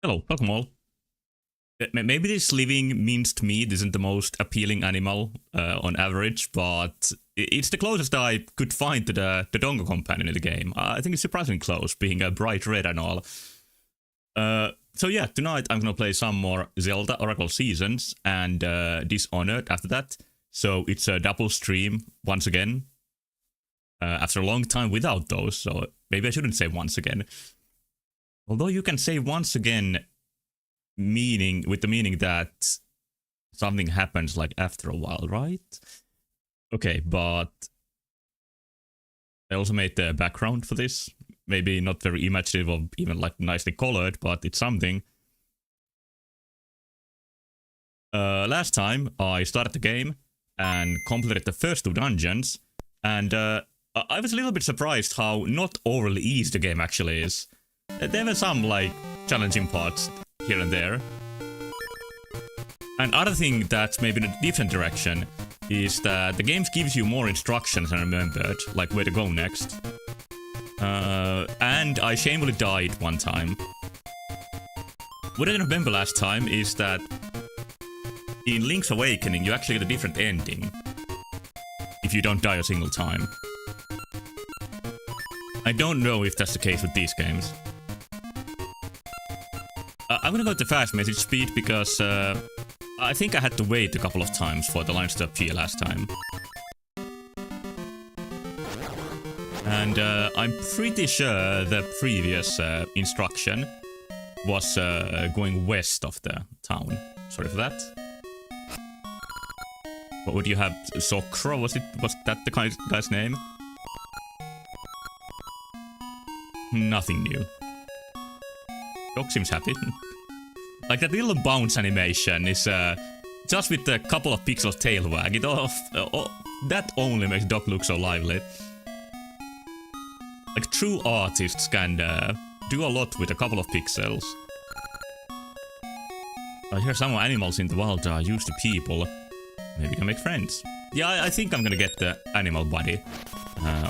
Hello, welcome all. Maybe this living minced meat isn't the most appealing animal on average, but it's the closest I could find to the Dongo companion in the game. I think it's surprisingly close, being a bright red and all. So yeah, tonight I'm gonna play some more Zelda Oracle Seasons and Dishonored after that. So it's a double stream once again. After a long time without those, so maybe I shouldn't say once again. Although you can say once again with the meaning that something happens like after a while, right? Okay, but I also made the background for this. Maybe not very imaginative or even like nicely colored, but it's something. Last time I started the game and completed the first two dungeons, and I was a little bit surprised how not overly easy the game actually is. There were some, like, challenging parts here and there. And other thing that's maybe in a different direction is that the game gives you more instructions than I remembered, like where to go next. And I shamefully died one time. What I didn't remember last time is that in Link's Awakening you actually get a different ending if you don't die a single time. I don't know if that's the case with these games. I'm gonna go to fast message speed because I think I had to wait a couple of times for the lines to appear last time. And I'm pretty sure the previous instruction was going west of the town. Sorry for that. What would you have? Sokro? Was that the guy's name? Nothing new. Dog seems happy. Like that little bounce animation is just with a couple of pixels tail wag. That only makes dog look so lively. Like true artists can do a lot with a couple of pixels. I hear some animals in the wild are used to people. Maybe we can make friends. Yeah, I think I'm gonna get the animal buddy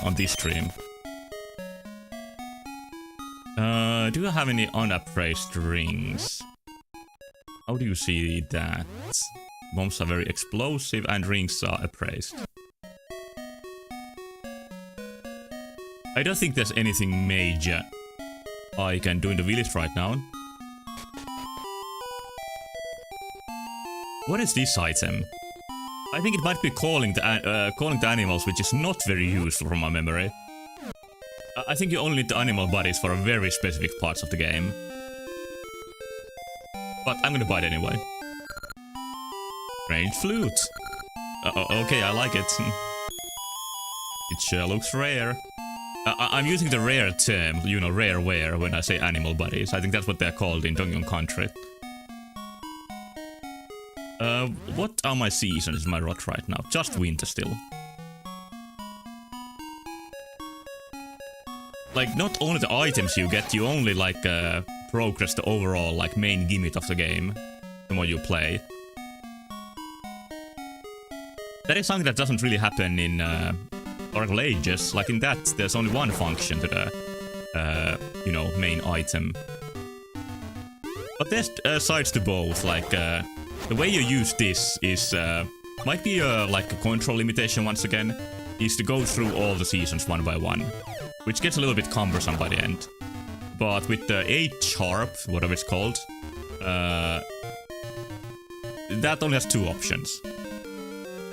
on this stream. Do I have any unappraised rings? How do you see that? Bombs are very explosive and rings are appraised. I don't think there's anything major I can do in the village right now. What is this item? I think it might be calling the animals, which is not very useful from my memory. I think you only need the animal bodies for very specific parts of the game. But I'm gonna buy it anyway. Strange flute. Okay, I like it. It sure looks rare. I'm using the rare term, you know, rareware, when I say animal bodies. I think that's what they're called in Donkey Kong Country. What are my seasons in my rot right now? Just winter still. Like, not only the items you get, you only, like, progress the overall, like, main gimmick of the game the more you play. That is something that doesn't really happen in Oracle Ages. Like, in that, there's only one function to the, you know, main item. But there's sides to both, like, the way you use this is, might be, like, a control limitation once again, is to go through all the seasons one by one. Which gets a little bit cumbersome by the end. But with the 8-sharp, whatever it's called, that only has two options.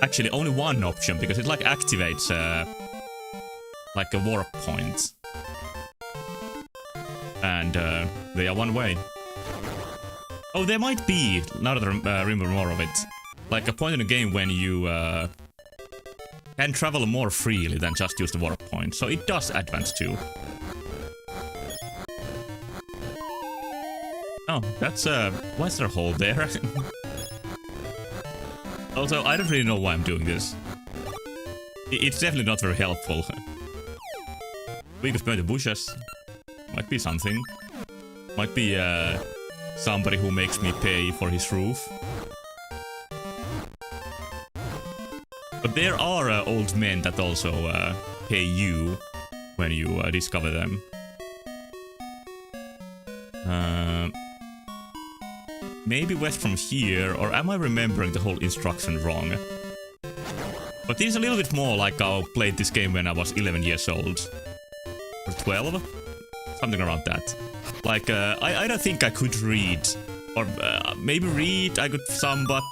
Actually, only one option, because it like activates like a warp point. And they are one way. Oh, there might be, now that I remember more of it, like a point in the game when you can travel more freely than just use the warp point, so it does advance too. Oh, that's why is there a hole there? Also, I don't really know why I'm doing this. It's definitely not very helpful. We could burn the bushes. Might be something. Might be somebody who makes me pay for his roof. But there are old men that also pay you when you discover them. maybe west from here, or am I remembering the whole instruction wrong? But this is a little bit more like I played this game when I was 11 years old. Or 12? Something around that. Like, I don't think I could read. Or maybe read, I could some, but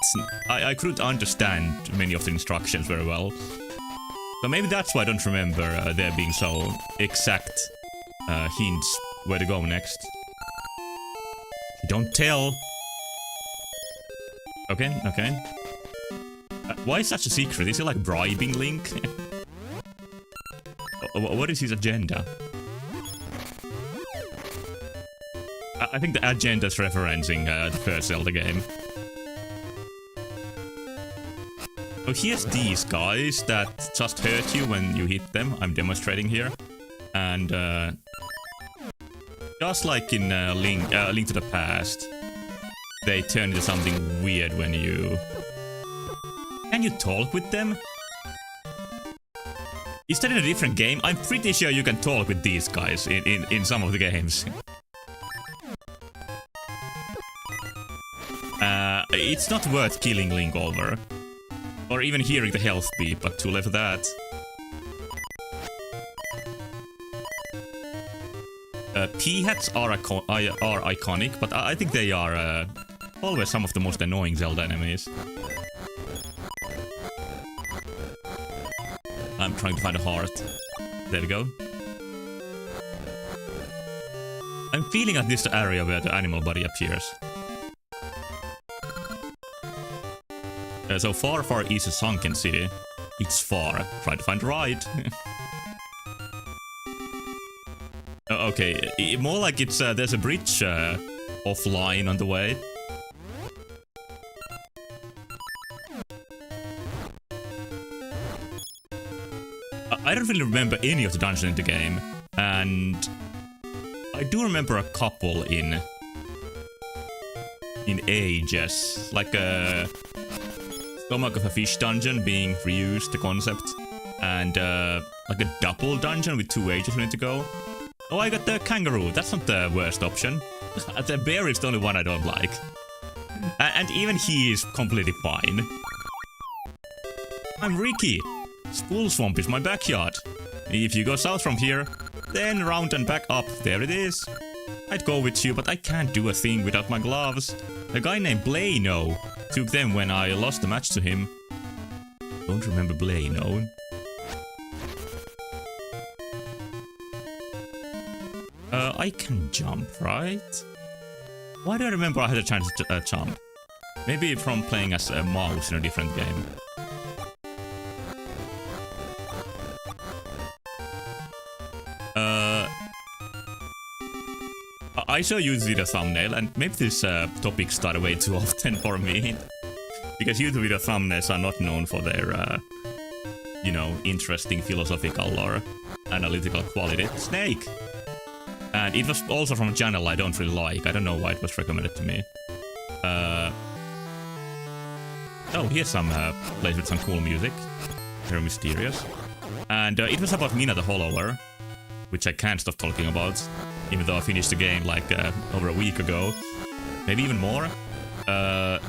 I couldn't understand many of the instructions very well. So maybe that's why I don't remember there being so exact hints where to go next. Don't tell. Okay, okay. Why is such a secret? Is it like bribing Link? What is his agenda? I think the agenda is referencing the first Zelda game. Oh, here's these guys that just hurt you when you hit them. I'm demonstrating here. And just like in Link to the Past, they turn into something weird when you... Can you talk with them? Is that in a different game? I'm pretty sure you can talk with these guys in some of the games. It's not worth killing Link over. Or even hearing the health beep, but too late for that. P-hats are iconic, but I think they are always some of the most annoying Zelda enemies. I'm trying to find a heart. There we go. I'm feeling that this is the area where the animal body appears. So far is a sunken city. It's far. Try to find a ride. Okay, more like it's there's a bridge offline on the way. I don't really remember any of the dungeons in the game, and I do remember a couple in Ages, like a Stomach of a Fish dungeon being reused, the concept, and like a double dungeon with 2 Ages we need to go. Oh, I got the kangaroo. That's not the worst option. The bear is the only one I don't like, and even he is completely fine. I'm Ricky. Spool Swamp is my backyard. If you go south from here, then round and back up, there it is. I'd go with you, but I can't do a thing without my gloves. A guy named Blano took them when I lost the match to him. Don't remember Blano. I can jump, right? Why do I remember I had a chance to jump? Maybe from playing as a mouse in a different game. I saw you did a thumbnail, and maybe this topic started way too often for me. Because YouTube video thumbnails are not known for their, you know, interesting philosophical or analytical quality. Snake! And it was also from a channel I don't really like. I don't know why it was recommended to me. Oh, here's some place with some cool music. Very mysterious. And it was about Mina the Hollower, which I can't stop talking about, even though I finished the game like over a week ago. Maybe even more. But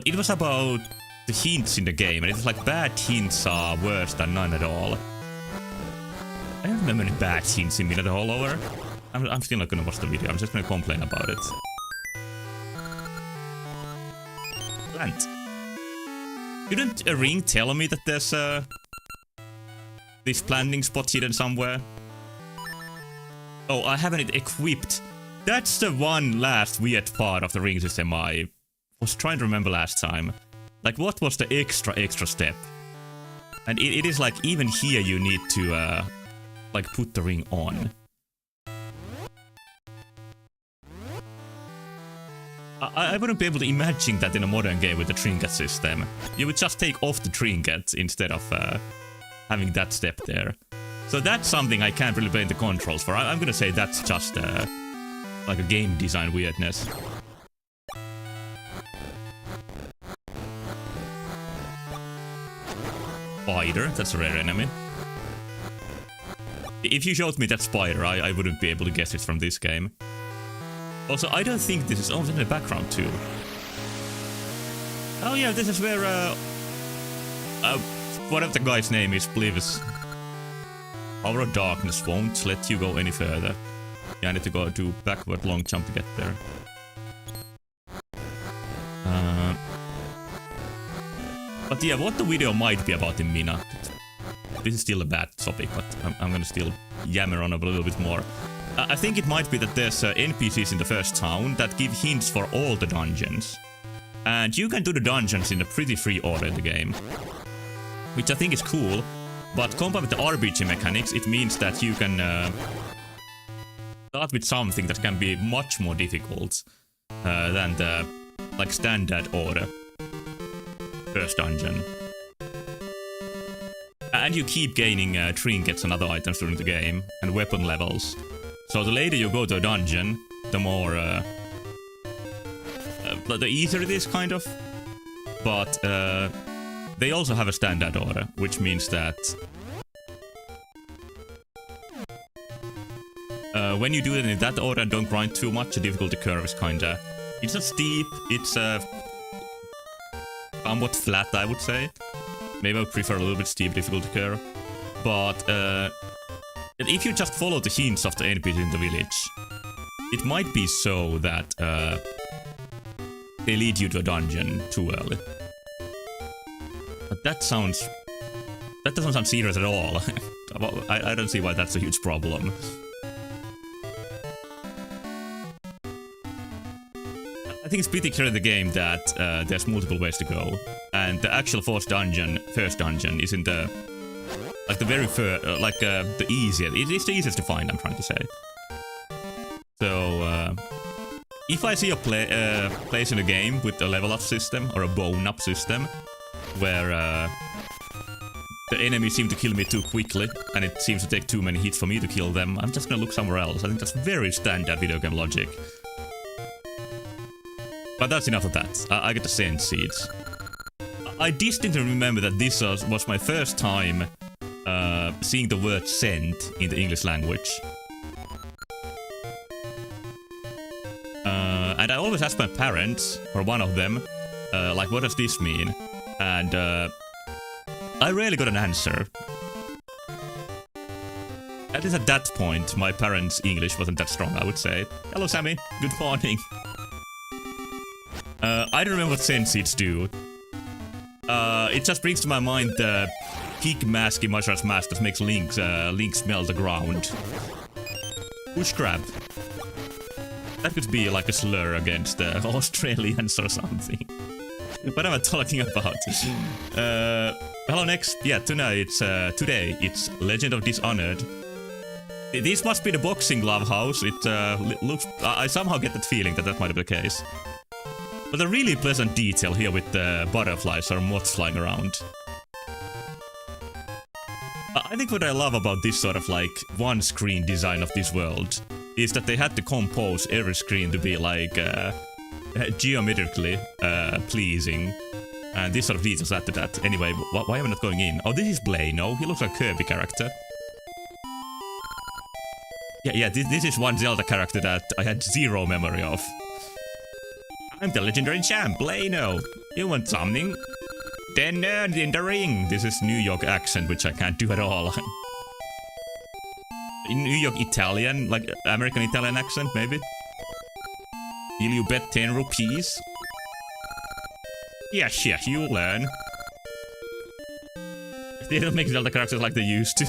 it was about the hints in the game, and it was like bad hints are worse than none at all. I don't remember any bad hints in Mina the Hollower. I'm still not gonna watch the video, I'm just gonna complain about it. Plant. Didn't a ring tell me that there's this planting spot hidden somewhere? Oh, I haven't it equipped. That's the one last weird part of the ring system I was trying to remember last time. Like, what was the extra step? And it is like, even here you need to, like, put the ring on. I wouldn't be able to imagine that in a modern game with the trinket system. You would just take off the trinket instead of having that step there. So that's something I can't really blame the controls for. I'm gonna say that's just like a game design weirdness. Spider, that's a rare enemy. If you showed me that spider, I wouldn't be able to guess it from this game. Also, I don't think this is only in the background too. Oh yeah, this is where whatever the guy's name is, lives. Power of darkness won't let you go any further. Yeah, I need to go do backward long jump to get there. But yeah, what the video might be about in Mina. This is still a bad topic, but I'm gonna still yammer on a little bit more. I think it might be that there's NPCs in the first town that give hints for all the dungeons. And you can do the dungeons in a pretty free order in the game. Which I think is cool, but combined with the RPG mechanics, it means that you can start with something that can be much more difficult than the like standard order first dungeon. And you keep gaining trinkets and other items during the game, and weapon levels. So the later you go to a dungeon, the more the easier it is, kind of. But they also have a standard order, which means that when you do it in that order and don't grind too much, the difficulty curve is kinda... It's not steep, it's somewhat flat, I would say. Maybe I would prefer a little bit steep difficulty curve. But if you just follow the hints of the NPCs in the village, it might be so that they lead you to a dungeon too early. But that doesn't sound serious at all. I don't see why that's a huge problem. I think it's pretty clear in the game that there's multiple ways to go, and the actual first dungeon is in the like the very first, the easiest. It's the easiest to find, I'm trying to say. So if I see a place in a game with a level up system or a bone up system, where the enemies seem to kill me too quickly, and it seems to take too many hits for me to kill them, I'm just gonna look somewhere else. I think that's very standard video game logic. But that's enough of that. I get the Sand Seeds. I distinctly remember that this was my first time seeing the word send in the English language. And I always asked my parents, or one of them, like, what does this mean? And I rarely got an answer. At least at that point, my parents' English wasn't that strong, I would say. Hello, Sammy. Good morning. I don't remember what Sand Seeds do. It just brings to my mind the pig mask in Majora's Mask that makes Link smell the ground. Bush crab. That could be like a slur against the Australians or something. What am I talking about? Hello, next. Yeah, today it's Legend of Dishonored. This must be the boxing glove house. It looks... I somehow get that feeling that might be the case. But a really pleasant detail here with the butterflies or moths flying around. I think what I love about this sort of like one-screen design of this world is that they had to compose every screen to be like geometrically pleasing. And this sort of leads us to that. Anyway, why am I not going in? Oh, this is Blay. No, he looks like a Kirby character. Yeah, this is one Zelda character that I had zero memory of. I'm the legendary champ, Blano. You want something? The nerd in the ring. This is New York accent, which I can't do at all. In New York Italian, like American Italian accent, maybe? Will you bet 10 rupees? Yes, you'll learn. They don't make Zelda characters like they used to.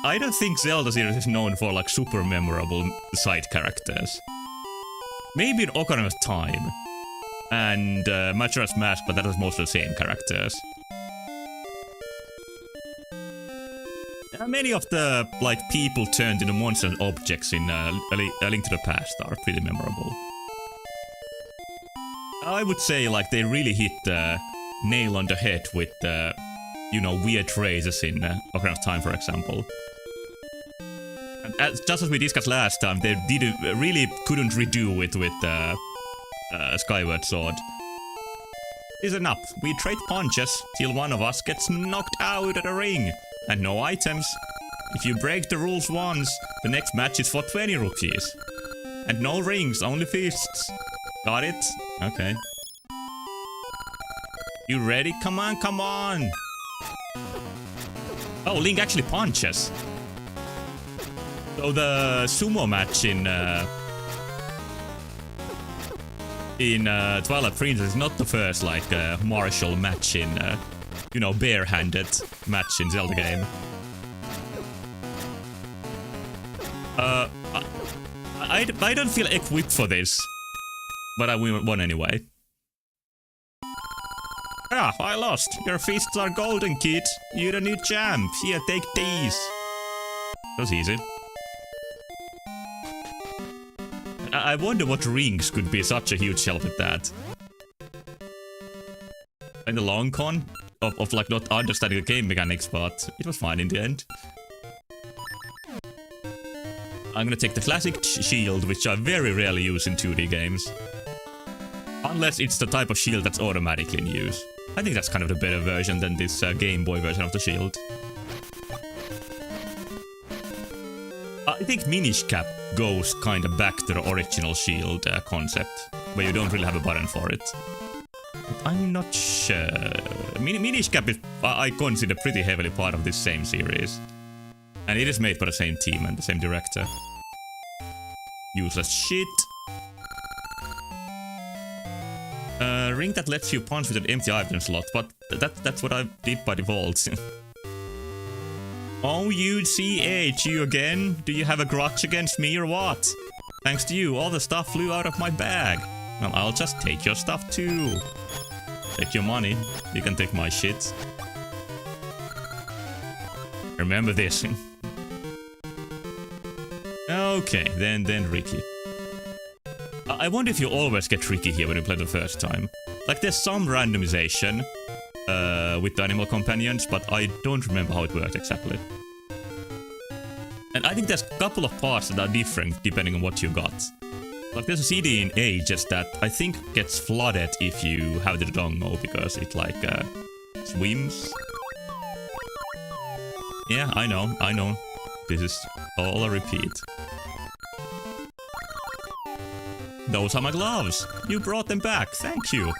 I don't think Zelda series is known for like super memorable side characters. Maybe in Ocarina of Time and Majora's Mask, but that was mostly the same characters. Many of the like people turned into monsters and objects in A Link to the Past are pretty memorable. I would say like they really hit the nail on the head with you know, weird phrases in Ocarina of Time, for example. Just as we discussed last time, they really couldn't redo it with Skyward Sword. Listen up, we trade punches till one of us gets knocked out of the ring. And no items. If you break the rules once, the next match is for 20 rupees. And no rings, only fists. Got it? Okay. You ready? Come on, come on! Oh, Link actually punches. So the sumo match in Twilight Princess is not the first, like, martial match in, you know, bare-handed match in Zelda game. I don't feel equipped for this, but I won anyway. Ah, I lost. Your fists are golden, kid. You're a new champ. Here, take these. That was easy. I wonder what rings could be such a huge help with that. And the long con of like not understanding the game mechanics, but it was fine in the end. I'm gonna take the classic shield, which I very rarely use in 2D games. Unless it's the type of shield that's automatically in use. I think that's kind of the better version than this Game Boy version of the shield. I think Minish Cap goes kind of back to the original shield concept, where you don't really have a button for it. But I'm not sure. Minish Cap is, I consider, pretty heavily part of this same series. And it is made by the same team and the same director. Useless shit. Ring that lets you punch with an empty item slot, but that's what I did by default. Oh, UCH, you again? Do you have a grudge against me or what? Thanks to you, all the stuff flew out of my bag. Well, I'll just take your stuff too. Take your money. You can take my shit. Remember this. Okay, then Ricky. I wonder if you always get Ricky here when you play the first time. Like, there's some randomization with the animal companions, but I don't remember how it worked exactly. And I think there's a couple of parts that are different depending on what you got. Like, there's a CD in Ages that I think gets flooded if you have the Dongo, because it, like, swims. Yeah, I know. This is all a repeat. Those are my gloves. You brought them back. Thank you.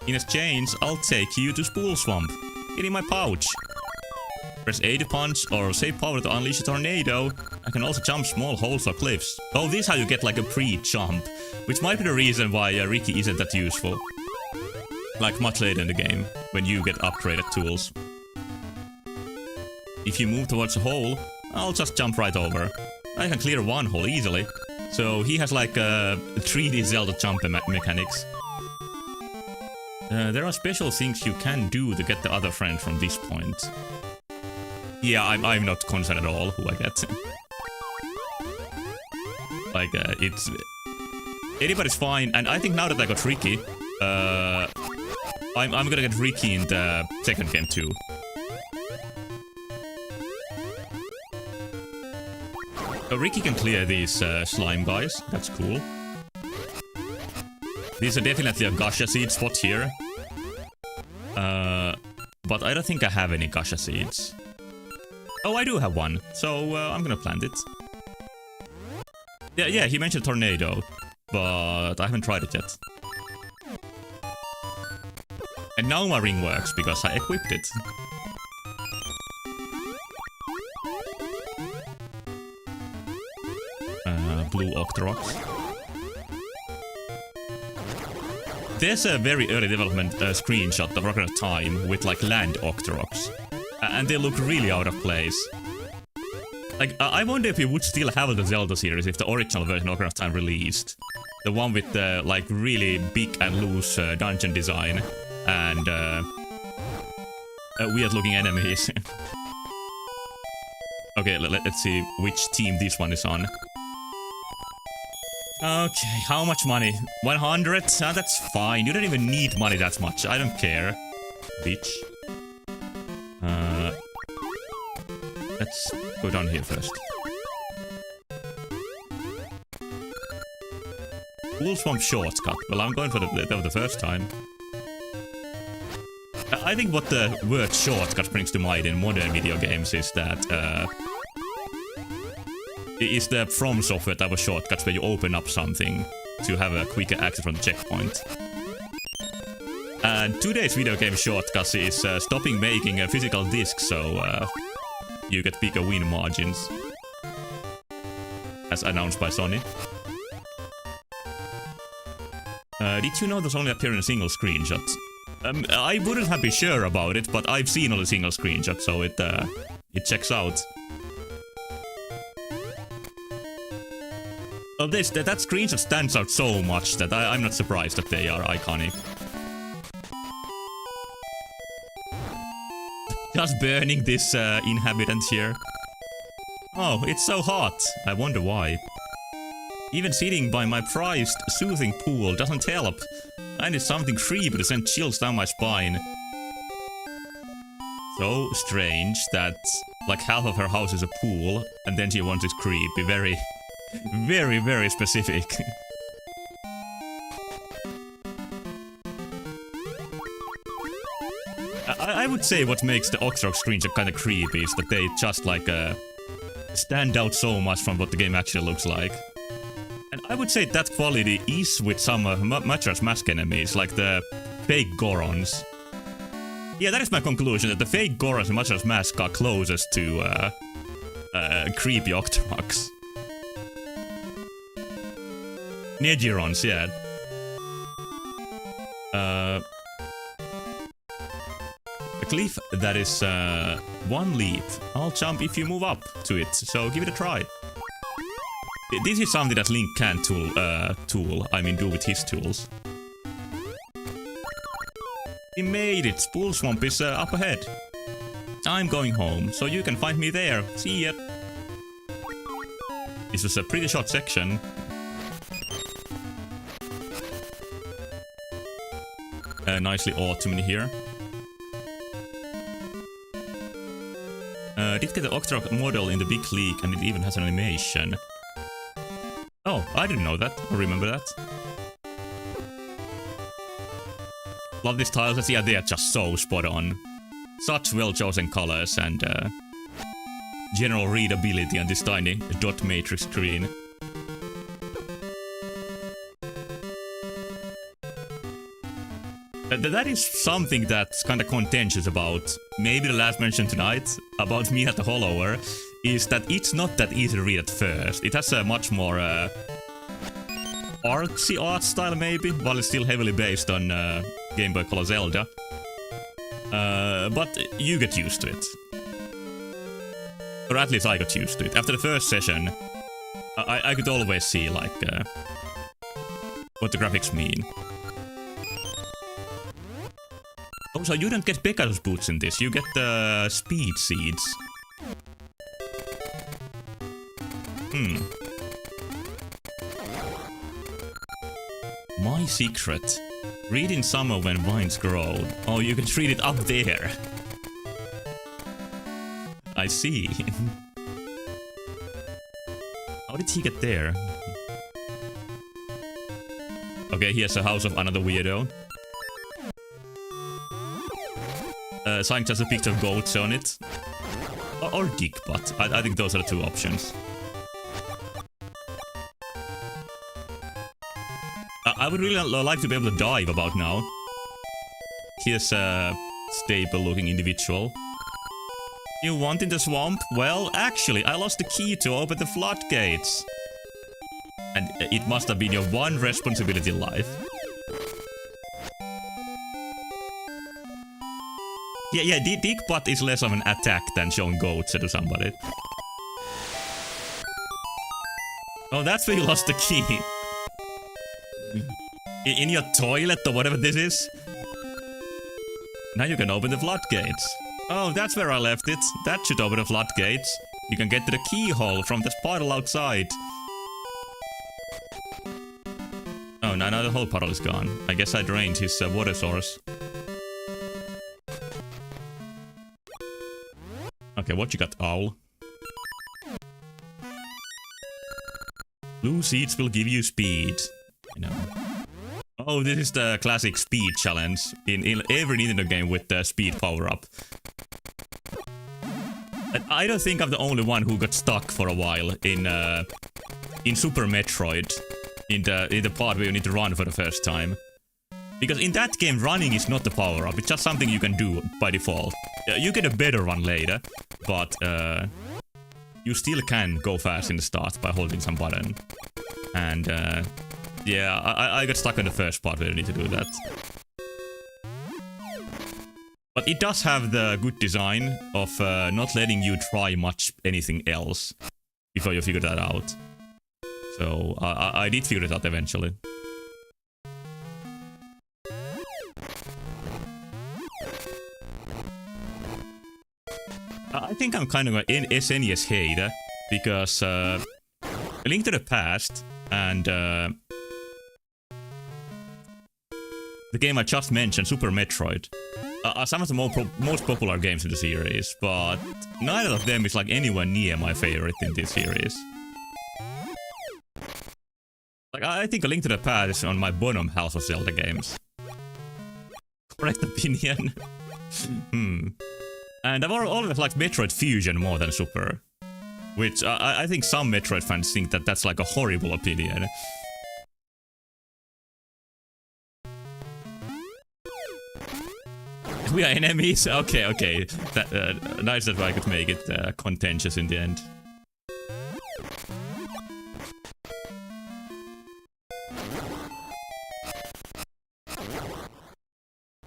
In exchange, I'll take you to Spool Swamp. Get in my pouch. Press A to punch or save power to unleash a tornado. I can also jump small holes or cliffs. Oh, this is how you get like a pre-jump. Which might be the reason why Ricky isn't that useful. Like much later in the game, when you get upgraded tools. If you move towards a hole, I'll just jump right over. I can clear one hole easily. So he has like a 3D Zelda jump mechanics. There are special things you can do to get the other friend from this point. Yeah, I'm not concerned at all who I get. Like, it's... anybody's fine, and I think now that I got Ricky, I'm gonna get Ricky in the second game too. Ricky can clear these slime guys, that's cool. These are definitely a Gasha seed spot here. But I don't think I have any Gasha seeds. Oh, I do have one, so I'm gonna plant it. Yeah, he mentioned tornado, but I haven't tried it yet. And now my ring works, because I equipped it. Blue Octoroks. There's a very early development screenshot of Ocarina of Time with like land Octoroks. And they look really out of place. Like, I wonder if you would still have the Zelda series if the original version of Ocarina of Time released. The one with the like really big and loose dungeon design and weird looking enemies. Okay, let's see which team this one is on. Okay, how much money? 100? Ah, that's fine. You don't even need money that much. I don't care. Bitch. Let's go down here first. Spool Swamp shortcut. Well, I'm going for the first time. I think what the word shortcut brings to mind in modern video games is that is the From Software type of shortcuts where you open up something to have a quicker access from the checkpoint. And today's video game shortcut is stopping making a physical disc, so you get bigger win margins. As announced by Sony. Did you know those only appear in a single screenshot? I wouldn't have been sure about it, but I've seen all the single screenshots, so it checks out. Oh, that screenshot stands out so much that I'm not surprised that they are iconic. Just burning this inhabitant here. Oh, it's so hot. I wonder why. Even sitting by my prized soothing pool doesn't help. I need something creepy to send chills down my spine. So strange that like half of her house is a pool, and then she wants it creepy. Very, very, very specific. I would say what makes the Oxrock screenshot kind of creepy is that they just like stand out so much from what the game actually looks like. And I would say that quality is with some Majora's Mask enemies, like the fake Gorons. Yeah, that is my conclusion, that the fake Gorons in Majora's Mask are closest to creepy Octorocks. Negirons, yeah. A cliff that is one leap. I'll jump if you move up to it, so give it a try. This is something that Link can't do with his tools. We made it! Spool Swamp is up ahead. I'm going home, so you can find me there. See ya! This was a pretty short section. Nicely autumn here. Did get the Octorok model in the big league, and it even has an animation. Oh, I didn't know that. I remember that. Love these tiles. Yeah, they are just so spot on. Such well-chosen colors and general readability on this tiny dot matrix screen. That is something that's kind of contentious about maybe the last mention tonight about Me at the Hollower, is that it's not that easy to read at first. It has a much more artsy art style maybe, while it's still heavily based on Game Boy Color Zelda. But you get used to it. Or at least I got used to it. After the first session, I could always see like what the graphics mean. Oh, so you don't get Pegasus boots in this, you get the speed seeds. My secret. Read in summer when vines grow. Oh, you can read it up there. I see. How did he get there? Okay, here's a house of another weirdo. Sign just a picture of goats on it. Or dick butt. I think those are the two options. I would really like to be able to dive about now. Here's a stable looking individual. You want in the swamp? Well, actually, I lost the key to open the floodgates. And it must have been your one responsibility in life. Yeah, dick butt is less of an attack than showing goats to somebody. Oh, that's where you lost the key. In your toilet or whatever this is. Now you can open the floodgates. Oh, that's where I left it. That should open the floodgates. You can get to the keyhole from the puddle outside. Oh, now the whole puddle is gone. I guess I drained his water source. Okay, what you got, owl? Blue seeds will give you speed. You know. Oh, this is the classic speed challenge in every Nintendo game with the speed power-up. I don't think I'm the only one who got stuck for a while in Super Metroid, in the part where you need to run for the first time. Because in that game, running is not the power-up, it's just something you can do by default. You get a better run later, but you still can go fast in the start by holding some button. And yeah, I got stuck in the first part where you need to do that. But it does have the good design of not letting you try much anything else before you figure that out. So I did figure it out eventually. I think I'm kind of an SNES hater because A Link to the Past and the game I just mentioned, Super Metroid, are some of the most popular games in the series, but neither of them is like anywhere near my favorite in this series. Like, I think A Link to the Past is on my bottom half of Zelda games. Correct opinion? And I've always liked Metroid Fusion more than Super. Which I think some Metroid fans think that that's like a horrible opinion. We are enemies? Okay. That, nice that I could make it contentious in the end.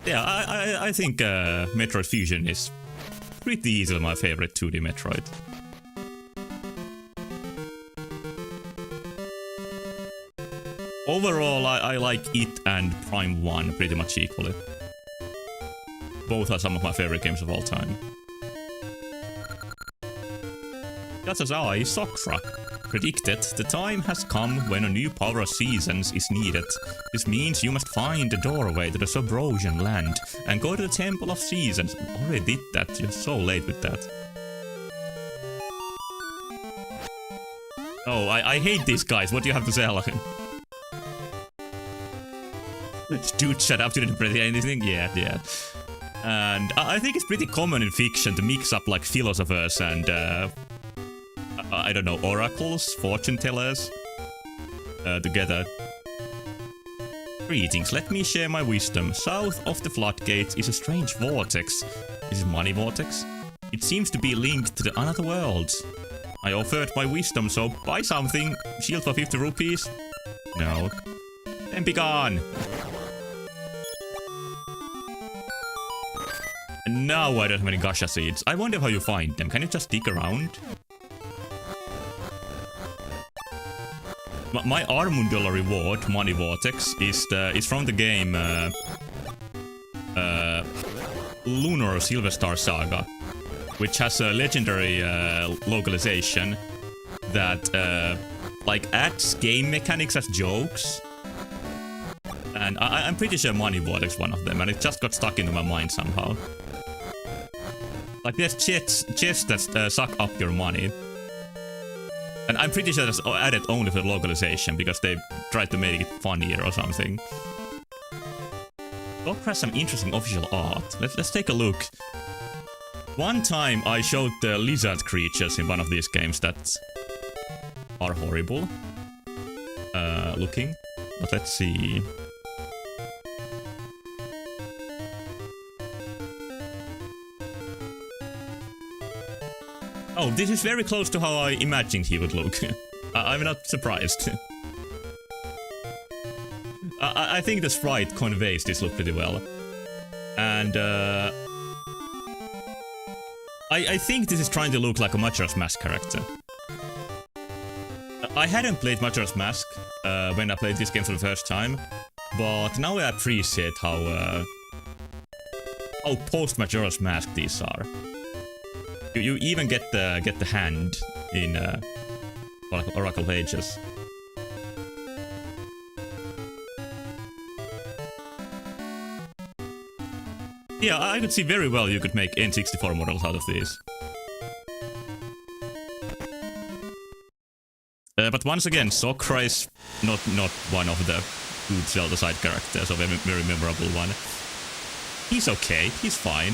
Yeah, I think Metroid Fusion is pretty easily my favorite 2D Metroid. Overall, I like it and Prime 1 pretty much equally. Both are some of my favorite games of all time. Just as I, Sokra, predicted, the time has come when a new power of seasons is needed. This means you must find the doorway to the Subrosian land and go to the Temple of Seasons. I already did that, you're so late with that. Oh, I hate these guys, what do you have to say, Alakin? Dude, shut up, you didn't pretty anything? Yeah. And I think it's pretty common in fiction to mix up like philosophers and I don't know, oracles, fortune tellers together. Greetings, let me share my wisdom. South of the floodgates is a strange vortex. Is it money vortex? It seems to be linked to the another worlds. I offered my wisdom, so buy something. Shield for 50 rupees? No. Then be gone. And now I don't have any gacha seeds. I wonder how you find them. Can you just dig around? My Armundula reward, Money Vortex, is from the game Lunar Silver Star Saga, which has a legendary localization that like adds game mechanics as jokes. And I'm pretty sure Money Vortex is one of them, and it just got stuck into my mind somehow. Like there's chests that suck up your money. And I'm pretty sure that's added only for the localization, because they tried to make it funnier or something. Doc has some interesting official art. Let's take a look. One time I showed the lizard creatures in one of these games that are horrible looking. But let's see. Oh, this is very close to how I imagined he would look. I'm not surprised. I think the sprite conveys this look pretty well. And I think this is trying to look like a Majora's Mask character. I hadn't played Majora's Mask when I played this game for the first time, but now I appreciate how post Majora's Mask these are. You even get the hand in Oracle Pages. Yeah, I could see very well you could make N64 models out of these. But once again, Sokra is not one of the good Zelda side characters, a very memorable one. He's okay, he's fine.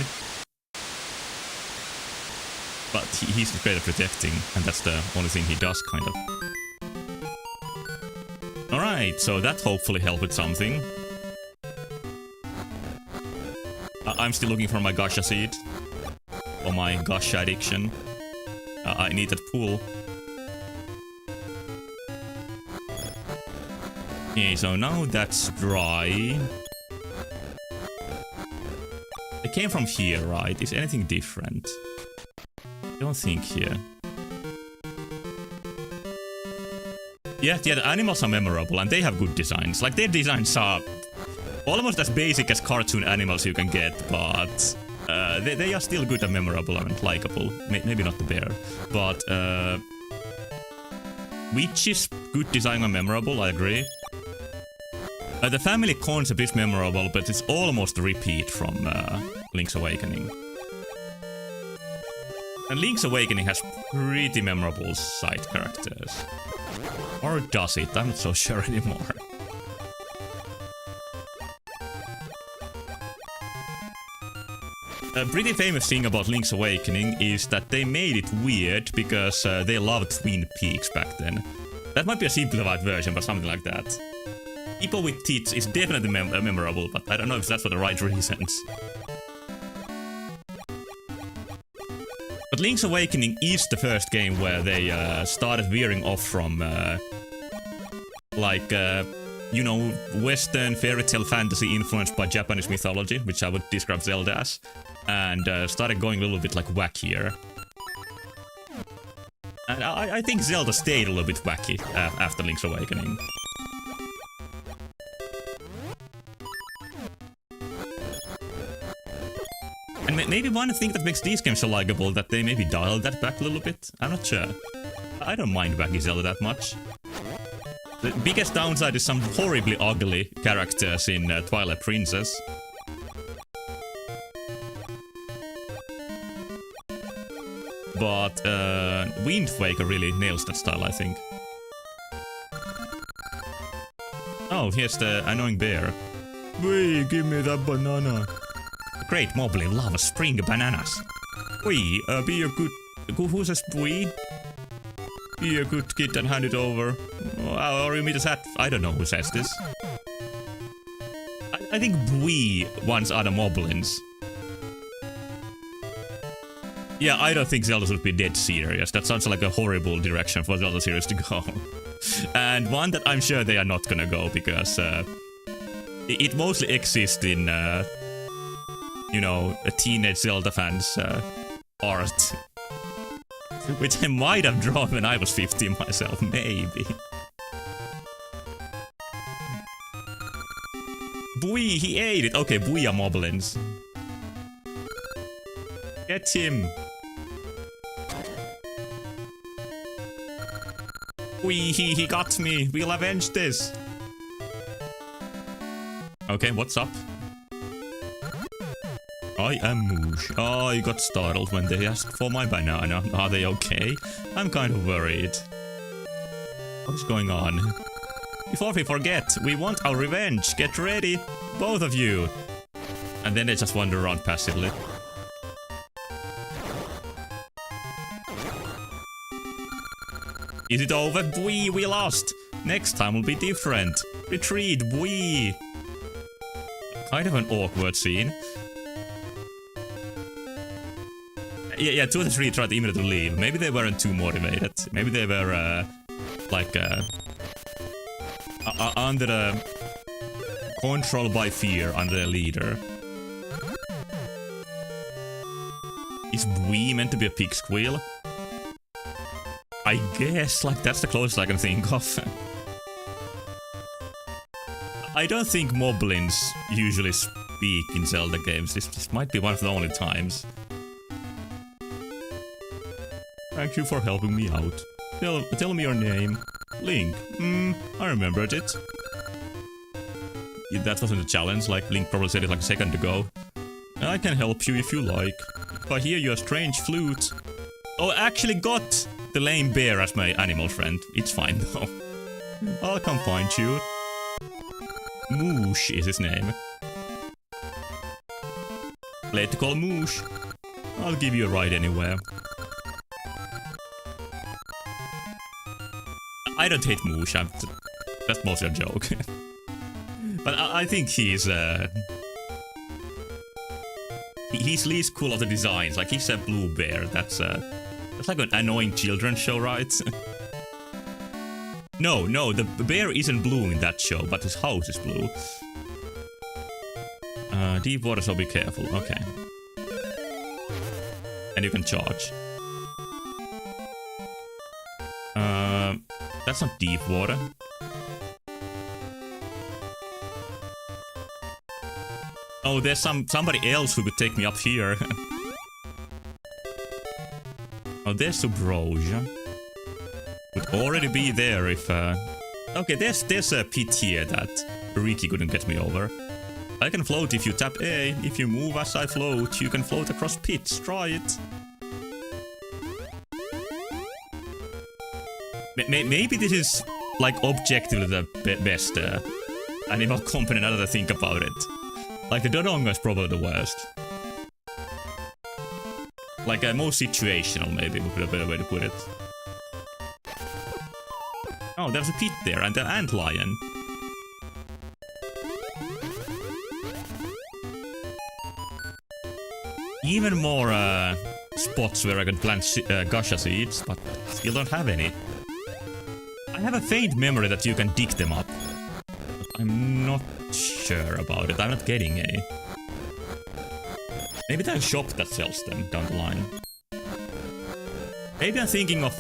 But he's great at protecting, and that's the only thing he does, kind of. Alright, so that hopefully helped with something. I'm still looking for my gacha seed. Or my gacha addiction. I need that pool. Okay, so now that's dry. It came from here, right? Is anything different? I don't think here. Yeah, the animals are memorable and they have good designs. Like, their designs are almost as basic as cartoon animals you can get, but they are still good and memorable and likable. Maybe not the bear, but which is good design and memorable, I agree. The family concept is memorable, but it's almost a repeat from Link's Awakening. And Link's Awakening has pretty memorable side characters. Or does it? I'm not so sure anymore. A pretty famous thing about Link's Awakening is that they made it weird because they loved Twin Peaks back then. That might be a simplified version, but something like that. People with tits is definitely memorable, but I don't know if that's for the right reasons. But Link's Awakening is the first game where they started veering off from, you know, Western fairy tale fantasy influenced by Japanese mythology, which I would describe Zelda as, and started going a little bit like wackier. And I think Zelda stayed a little bit wacky after Link's Awakening. And maybe one thing that makes these games so likable that they maybe dialed that back a little bit. I'm not sure. I don't mind wacky Zelda that much. The biggest downside is some horribly ugly characters in Twilight Princess. But Wind Waker really nails that style, I think. Oh, here's the annoying bear. Wait, give me that banana. Great Moblin lava spring bananas. Wee, be a good... Who says wee? Be a good kid and hand it over. Or you meet us at... I don't know who says this. I think we once are the Moblins. Yeah, I don't think Zelda should be dead serious. That sounds like a horrible direction for Zelda series to go. And one that I'm sure they are not gonna go, because it mostly exists in, you know, a teenage Zelda fans' art. Which I might have drawn when I was 15 myself, maybe. Bui, he ate it! Okay, Bui are Moblins. Get him! Wee, he got me! We'll avenge this! Okay, what's up? I am Moosh. Oh, you got startled when they asked for my banana. Are they okay? I'm kind of worried. What's going on? Before we forget, we want our revenge! Get ready! Both of you! And then they just wander around passively. Is it over? Bwee, we lost! Next time will be different! Retreat, bwee! Kind of an awkward scene. Yeah, 2 of the 3 tried to immediately leave. Maybe they weren't too motivated. Maybe they were, under the... control by fear under their leader. Is bwee meant to be a pig squeal? I guess, like, that's the closest I can think of. I don't think Moblins usually speak in Zelda games. This might be one of the only times. Thank you for helping me out. Tell me your name. Link. I remembered it. That wasn't a challenge, like Link probably said it like a second ago. I can help you if you like. If I hear your strange flute... Oh, I actually got the lame bear as my animal friend. It's fine though. I'll come find you. Moosh is his name. Let to call Moosh. I'll give you a ride anywhere. I don't hate Moosh. That's mostly a joke. But I think he's least cool of the designs. Like he's a blue bear. That's like an annoying children's show, right? No, the bear isn't blue in that show, but his house is blue. Deep water, so be careful. Okay. And you can charge. That's not deep water. Oh, there's somebody else who could take me up here. Oh, there's Subrosia. Would already be there if... Okay, there's a pit here that Riki couldn't get me over. I can float if you tap A. If you move as I float, you can float across pits. Try it. Maybe this is, like, objectively the best animal component now that I think about it. Like, the Dodongo is probably the worst. Like, most situational, maybe, would be a better way to put it. Oh, there's a pit there, and the antlion. Even more spots where I can plant Gasha seeds, but still don't have any. I have a faint memory that you can dig them up. But I'm not sure about it. I'm not getting any. Maybe there's a shop that sells them down the line. Maybe I'm thinking of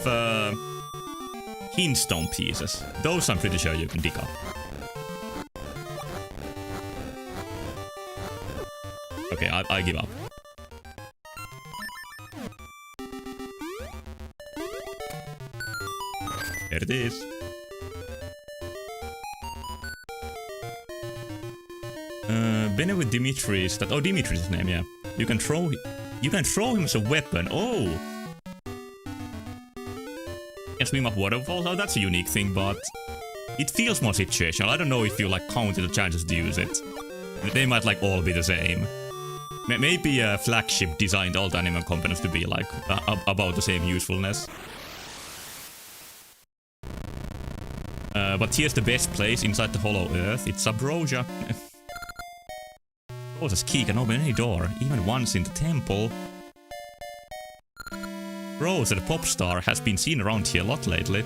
hindstone pieces. Those I'm pretty sure you can dig up. Okay, I give up. There it is. Bene with Dimitri's that. Oh, Dimitri's name, yeah. You can throw him as a weapon. Oh, you can swim up waterfalls. Oh, that's a unique thing, but it feels more situational. I don't know if you like counted the chances to use it. They might like all be the same. Maybe a flagship designed all the animal components to be like about the same usefulness. But here's the best place inside the hollow earth. It's Subrosia. Rosa's key can open any door, even once in the temple. Rosa, the pop star, has been seen around here a lot lately.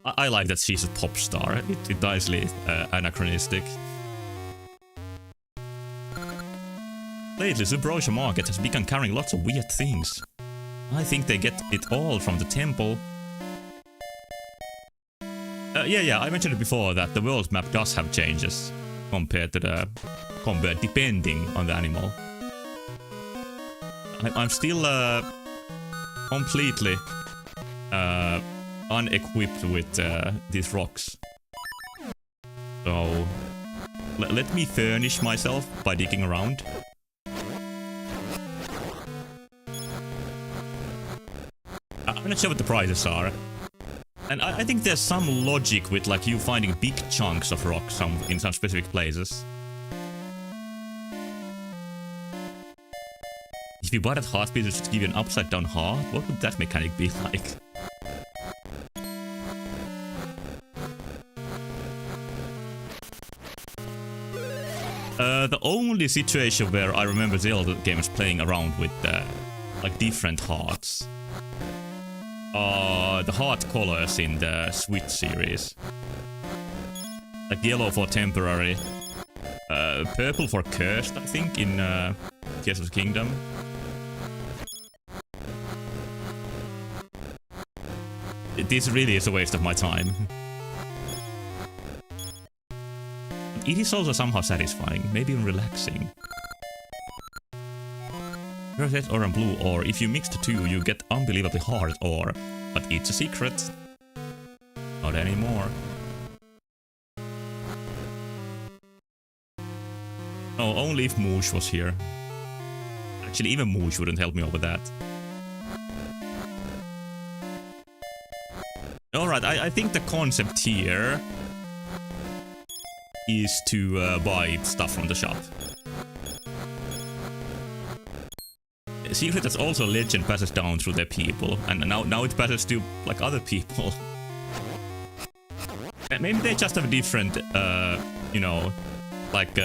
I like that she's a pop star. It's nicely anachronistic. Lately, Subrosia Market has begun carrying lots of weird things. I think they get it all from the temple. Yeah, I mentioned it before that the world map does have changes compared to the combat depending on the animal. I'm still completely unequipped with these rocks. So let me furnish myself by digging around. I'm not sure what the prices are. And I think there's some logic with like you finding big chunks of rock in some specific places. If you buy that heart piece, it should give you an upside down heart. What would that mechanic be like? The only situation where I remember Zelda games playing around with like different hearts. The heart colors in the Switch series. Like yellow for temporary, purple for cursed, I think, in Tears of the Kingdom. This really is a waste of my time. It is also somehow satisfying, maybe even relaxing. Red or blue ore. If you mix the two, you get unbelievably hard ore. But it's a secret. Not anymore. No, only if Moosh was here. Actually, even Moosh wouldn't help me over that. Alright, I think the concept here is to buy stuff from the shop. secret that's also legend passes down through their people, and now it passes to like other people. Maybe they just have different, you know, like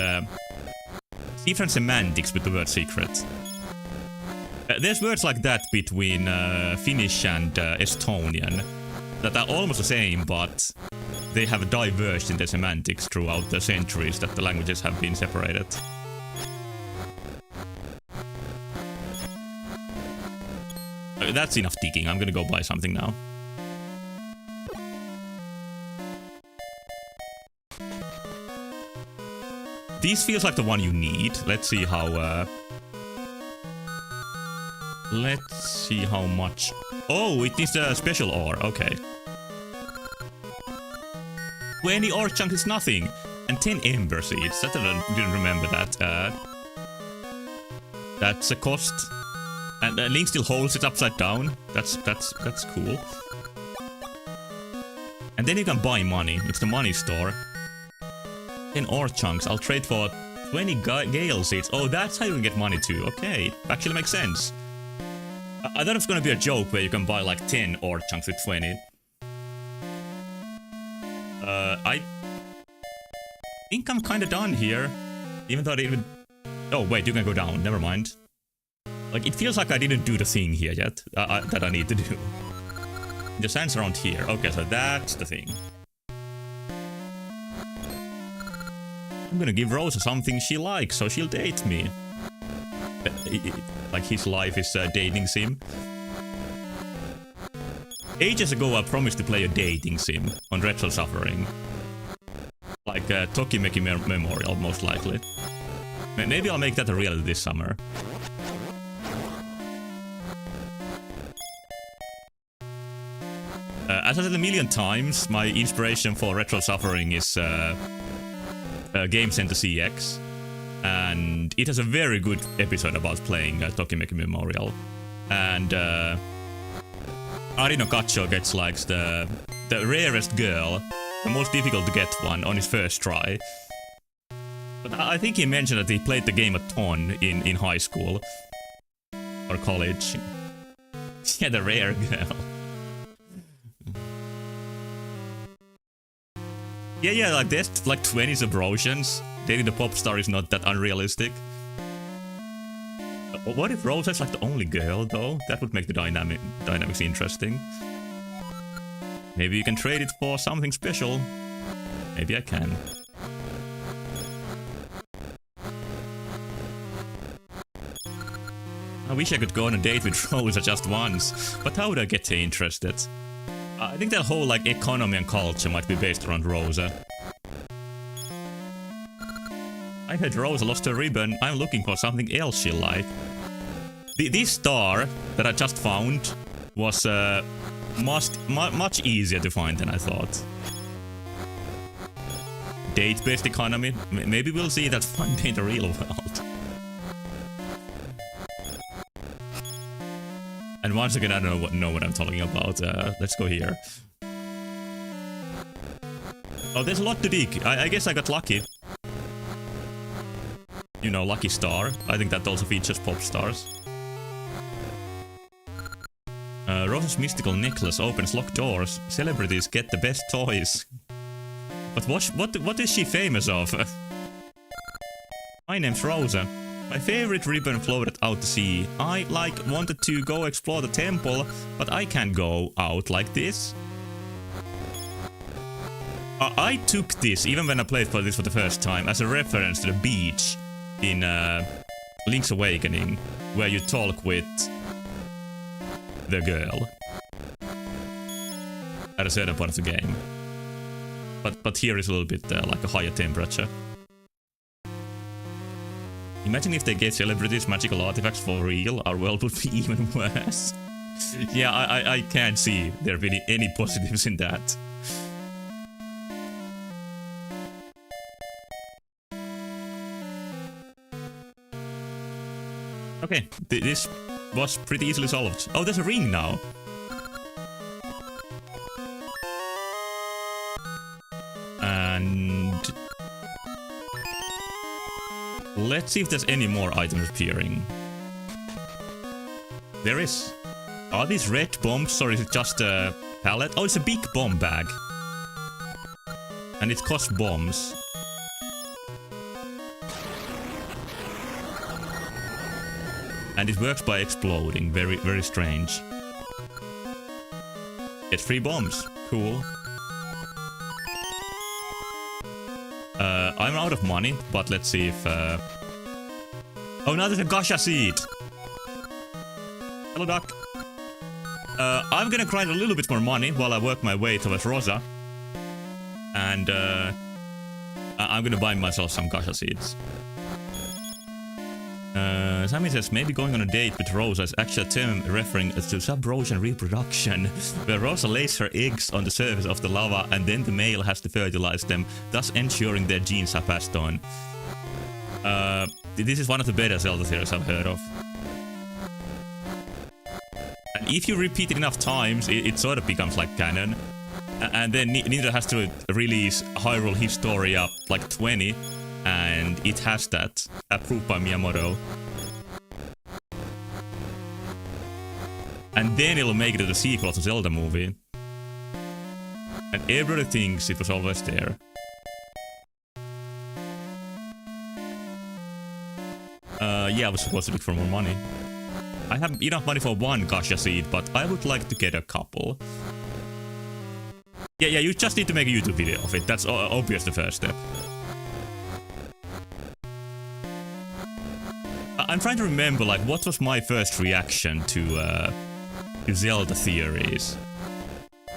different semantics with the word secret. There's words like that between Finnish and Estonian that are almost the same, but they have diverged in their semantics throughout the centuries that the languages have been separated. That's enough digging. I'm gonna go buy something now. This feels like the one you need. Let's see how much. Oh, it needs a special ore. Okay. 20 ore chunks is nothing, and 10 ember seeds. I didn't remember that. That's a cost. And Link still holds it upside down. That's cool. And then you can buy money. It's the money store. 10 ore chunks. I'll trade for 20 gale seeds. Oh, that's how you can get money too. Okay, actually makes sense. I thought it was gonna be a joke where you can buy like 10 ore chunks with 20. I think I'm kinda done here. Even though I didn't... Oh, wait, you can go down. Never mind. Like, it feels like I didn't do the thing here yet that I need to do. The sand's around here. Okay, so that's the thing. I'm gonna give Rosa something she likes, so she'll date me. Like his life is a dating sim. Ages ago I promised to play a dating sim on Retro Suffering. Like Tokimeki Memorial, most likely. Maybe I'll make that a reality this summer. As I said a million times, my inspiration for Retro Suffering is Game Center CX. And it has a very good episode about playing Tokimeki Memorial. And Arino Kacho gets like the rarest girl, the most difficult to get one on his first try. But I think he mentioned that he played the game a ton in high school. Or college. Yeah, the rare girl. Yeah, like there's like 20 abrasions. Dating the pop star is not that unrealistic. What if Rosa's like the only girl though? That would make the dynamics interesting. Maybe you can trade it for something special. Maybe I can. I wish I could go on a date with Rosa just once, but how would I get her interested? I think that whole like economy and culture might be based around Rosa. I heard Rosa lost her ribbon. I'm looking for something else she'll like. This star that I just found was much easier to find than I thought. Date-based economy? Maybe we'll see that one day in the real world. And once again, I don't know what I'm talking about. Let's go here. Oh, there's a lot to dig. I guess I got lucky. You know, lucky star. I think that also features pop stars. Rosa's mystical necklace opens locked doors. Celebrities get the best toys. But what is she famous of? My name's Rosa. My favorite ribbon floated out to sea. I wanted to go explore the temple, but I can't go out like this. I took this, even when I played for this for the first time, as a reference to the beach in Link's Awakening, where you talk with the girl at a certain point of the game. But here is a little bit like a higher temperature. Imagine if they gave celebrities magical artifacts for real, our world would be even worse. Yeah, I can't see there being any positives in that. Okay, this was pretty easily solved. Oh, there's a ring now. And let's see if there's any more items appearing. There is. Are these red bombs or is it just a pallet? Oh, it's a big bomb bag. And it costs bombs. And it works by exploding. Very, very strange. Get free bombs. Cool. I'm out of money, but let's see if... Oh, now there's a gacha seed! Hello, duck. I'm gonna grind a little bit more money while I work my way towards Rosa. And, I'm gonna buy myself some gacha seeds. Sammy says, maybe going on a date with Rosa is actually a term referring to sub-Rosian reproduction, where Rosa lays her eggs on the surface of the lava and then the male has to fertilize them, thus ensuring their genes are passed on. This is one of the better Zelda theories I've heard of. And if you repeat it enough times, it sort of becomes like canon. And then Nintendo has to release Hyrule Historia like 20, and it has that, approved by Miyamoto. And then it'll make it to the sequel to Zelda movie. And everybody thinks it was always there. Yeah, I was supposed to look for more money. I have enough money for one gacha seed, but I would like to get a couple. Yeah, you just need to make a YouTube video of it. That's obvious the first step. I'm trying to remember, like, what was my first reaction to Zelda theories.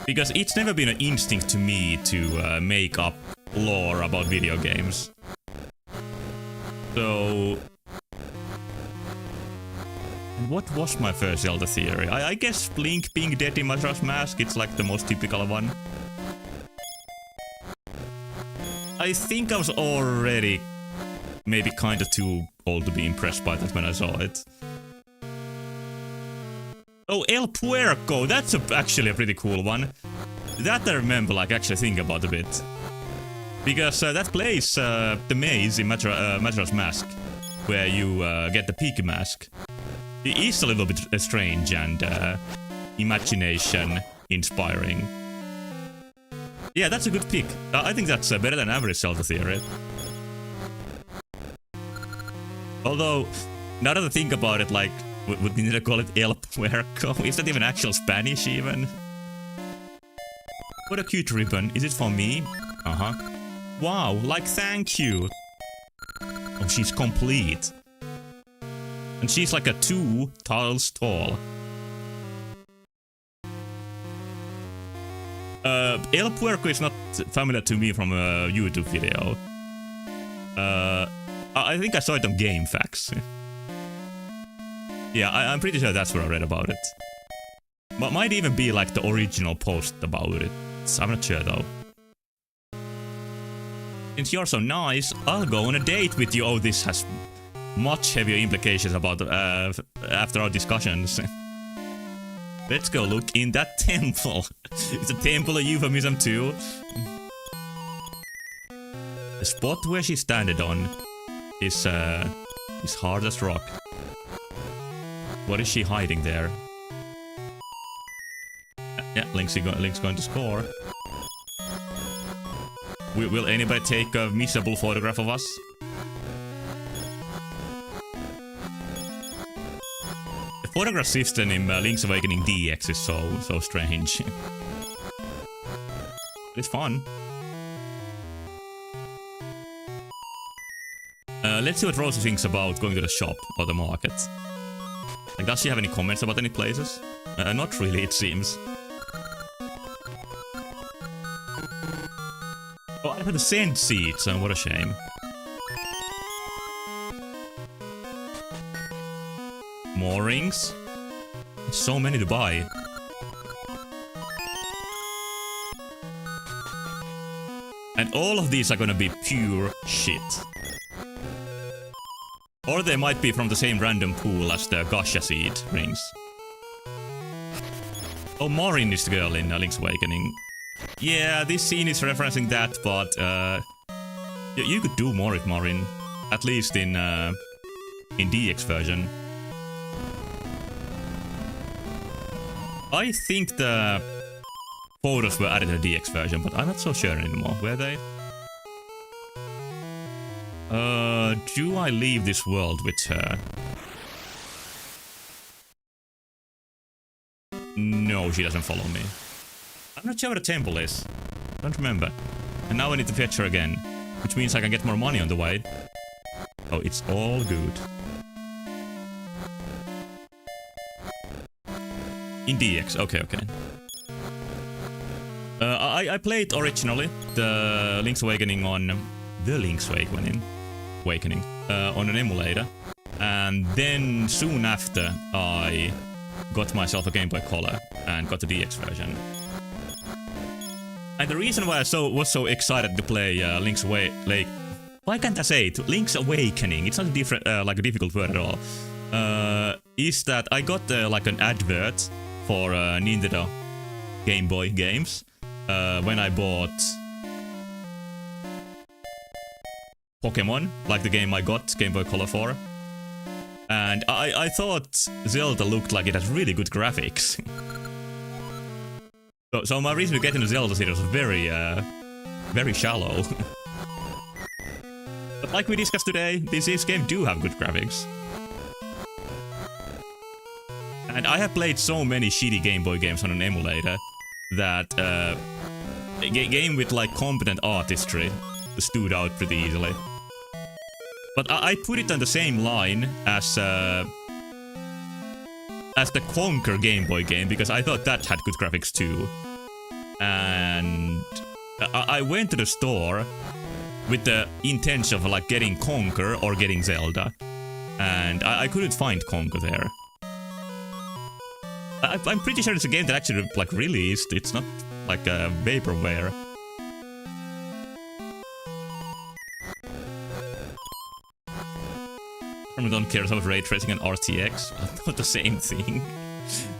Because it's never been an instinct to me to make up lore about video games. So... what was my first Zelda theory? I guess Link being dead in Majora's Mask, it's like the most typical one. I think I was already maybe kinda too old to be impressed by that when I saw it. Oh, El Puerco! That's actually a pretty cool one. That I remember, like, actually think about a bit. Because that plays the maze in Majora's Mask, where you get the pig mask. It is a little bit strange and imagination-inspiring. Yeah, that's a good pick. I think that's better than average Zelda theory. Although, now that I think about it, like, would Nintendo call it El Puerco? Is that even actual Spanish, even? What a cute ribbon. Is it for me? Uh-huh. Wow, like, thank you. Oh, she's complete. And she's like a 2 tiles tall. El Puerco is not familiar to me from a YouTube video. I think I saw it on GameFAQs. Yeah, I'm pretty sure that's where I read about it. But might even be like the original post about it. I'm not sure though. Since you're so nice, I'll go on a date with you. Oh, this has much heavier implications about after our discussions. Let's go look in that temple. Is a temple a euphemism too? The spot where she standed on is hard as rock. What is she hiding there? Yeah, Link's going to score. Will anybody take a miserable photograph of us? The photograph system in Link's Awakening DX is so strange. It's fun. Let's see what Rosa thinks about going to the shop or the market. Like, does she have any comments about any places? Not really, it seems. Oh, I had to send seeds, what a shame. More rings? There's so many to buy. And all of these are gonna be pure shit. Or they might be from the same random pool as the gacha seed rings. Oh, Marin is the girl in Link's Awakening. Yeah, this scene is referencing that, but you could do more with Marin, at least in DX version. I think the photos were added in the DX version, but I'm not so sure anymore. Were they? Do I leave this world with her? No, she doesn't follow me. I'm not sure where the temple is. Don't remember. And now I need to fetch her again, which means I can get more money on the way. Oh, it's all good. In DX, okay. I played originally the Link's Awakening on on an emulator, and then soon after I got myself a Game Boy Color and got the DX version. And the reason why I was so excited to play Link's Awakening, why can't I say it? Link's Awakening. It's not a difficult word at all. Is that I got like an advert for Nintendo Game Boy games when I bought Pokemon, like the game I got Game Boy Color for. And I thought Zelda looked like it has really good graphics. so my reason to get into Zelda series was very shallow. But like we discussed today, this game do have good graphics. And I have played so many shitty Game Boy games on an emulator that a game with like competent artistry stood out pretty easily. But I put it on the same line as the Conker Game Boy game, because I thought that had good graphics too. And I went to the store with the intention of like getting Conker or getting Zelda, and I couldn't find Conker there. I'm pretty sure it's a game that actually like released. It's not like a vaporware. I don't care about ray tracing and RTX. Not the same thing.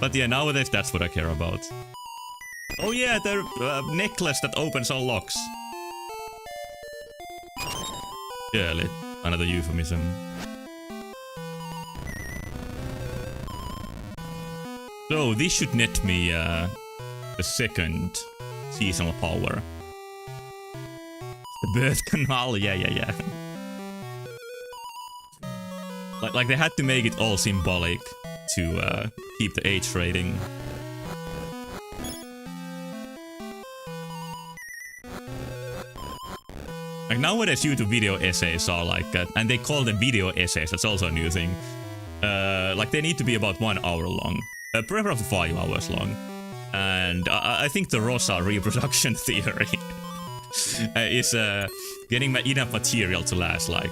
But yeah, nowadays that's what I care about. Oh yeah, the necklace that opens all locks. Yeah, another euphemism. So this should net me a second seasonal power. The birth canal, yeah. Like they had to make it all symbolic to keep the age rating. Like nowadays YouTube video essays are like, and they call them video essays, that's also a new thing. Like they need to be about 1 hour long, preferably 5 hours long. And I think the Rosa reproduction theory is getting enough material to last like,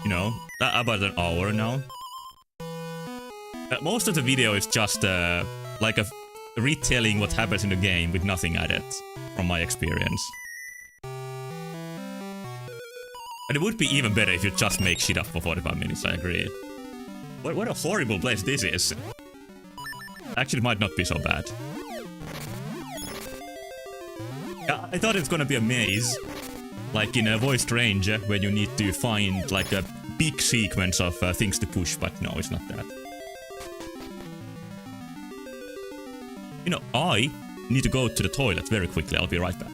you know, about an hour now. Most of the video is just like a retelling what happens in the game with nothing added, from my experience. And it would be even better if you just make shit up for 45 minutes, I agree. What a horrible place this is. Actually, it might not be so bad. I thought it's gonna be a maze, like in a Voiced Ranger, where you need to find like a big sequence of things to push, but no, it's not that. You know, I need to go to the toilet very quickly, I'll be right back.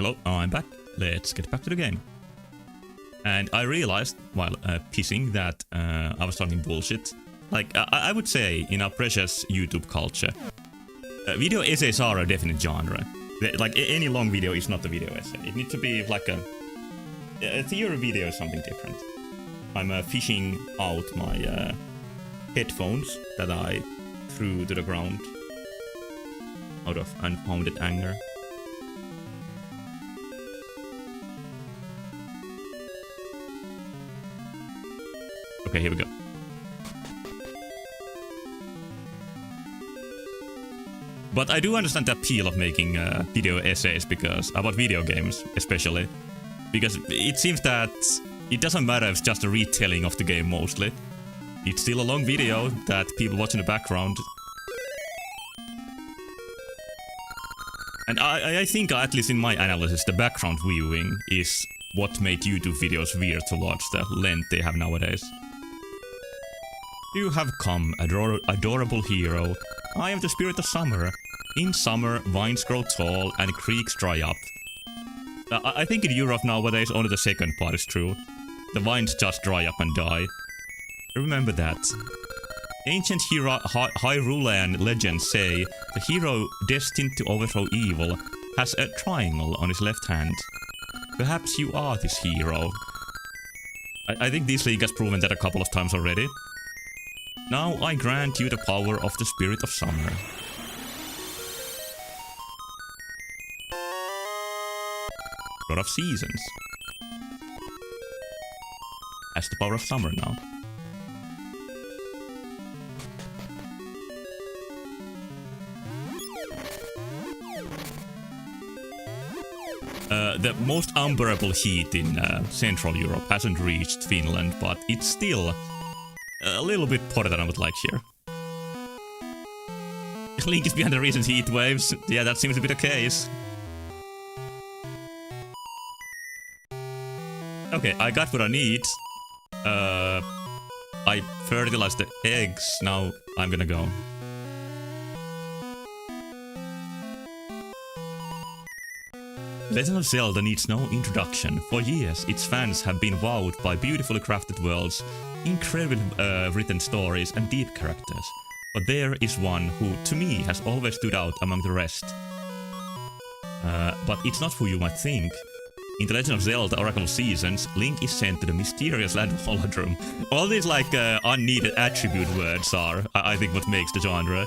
Hello, I'm back. Let's get back to the game. And I realized while pissing that I was talking bullshit. Like, I would say in our precious YouTube culture, video essays are a definite genre. Like, any long video is not a video essay. It needs to be like a theory video or something different. I'm fishing out my headphones that I threw to the ground out of unfounded anger. Okay, here we go. But I do understand the appeal of making video essays about video games, especially. Because it seems that it doesn't matter if it's just a retelling of the game mostly. It's still a long video that people watch in the background. And I think, at least in my analysis, the background viewing is what made YouTube videos weird to watch, the length they have nowadays. You have come, adorable hero. I am the spirit of summer. In summer, vines grow tall and creeks dry up. I think in Europe nowadays only the second part is true. The vines just dry up and die. Remember that. Ancient Hyrulean legends say the hero destined to overthrow evil has a triangle on his left hand. Perhaps you are this hero. I think this league has proven that a couple of times already. Now I grant you the power of the spirit of summer. God of seasons. Has the power of summer now. The most unbearable heat in Central Europe hasn't reached Finland, but it's still a little bit hotter than I would like here. Link is behind the recent heat waves. Yeah, that seems to be the case. Okay, I got what I need. I fertilized the eggs. Now I'm gonna go. Legend of Zelda needs no introduction. For years, its fans have been wowed by beautifully crafted worlds, incredibly written stories, and deep characters. But there is one who, to me, has always stood out among the rest. But it's not who you might think. In The Legend of Zelda Oracle of Seasons, Link is sent to the mysterious land of Holodrum. All these, like, unneeded attribute words are, I think, what makes the genre.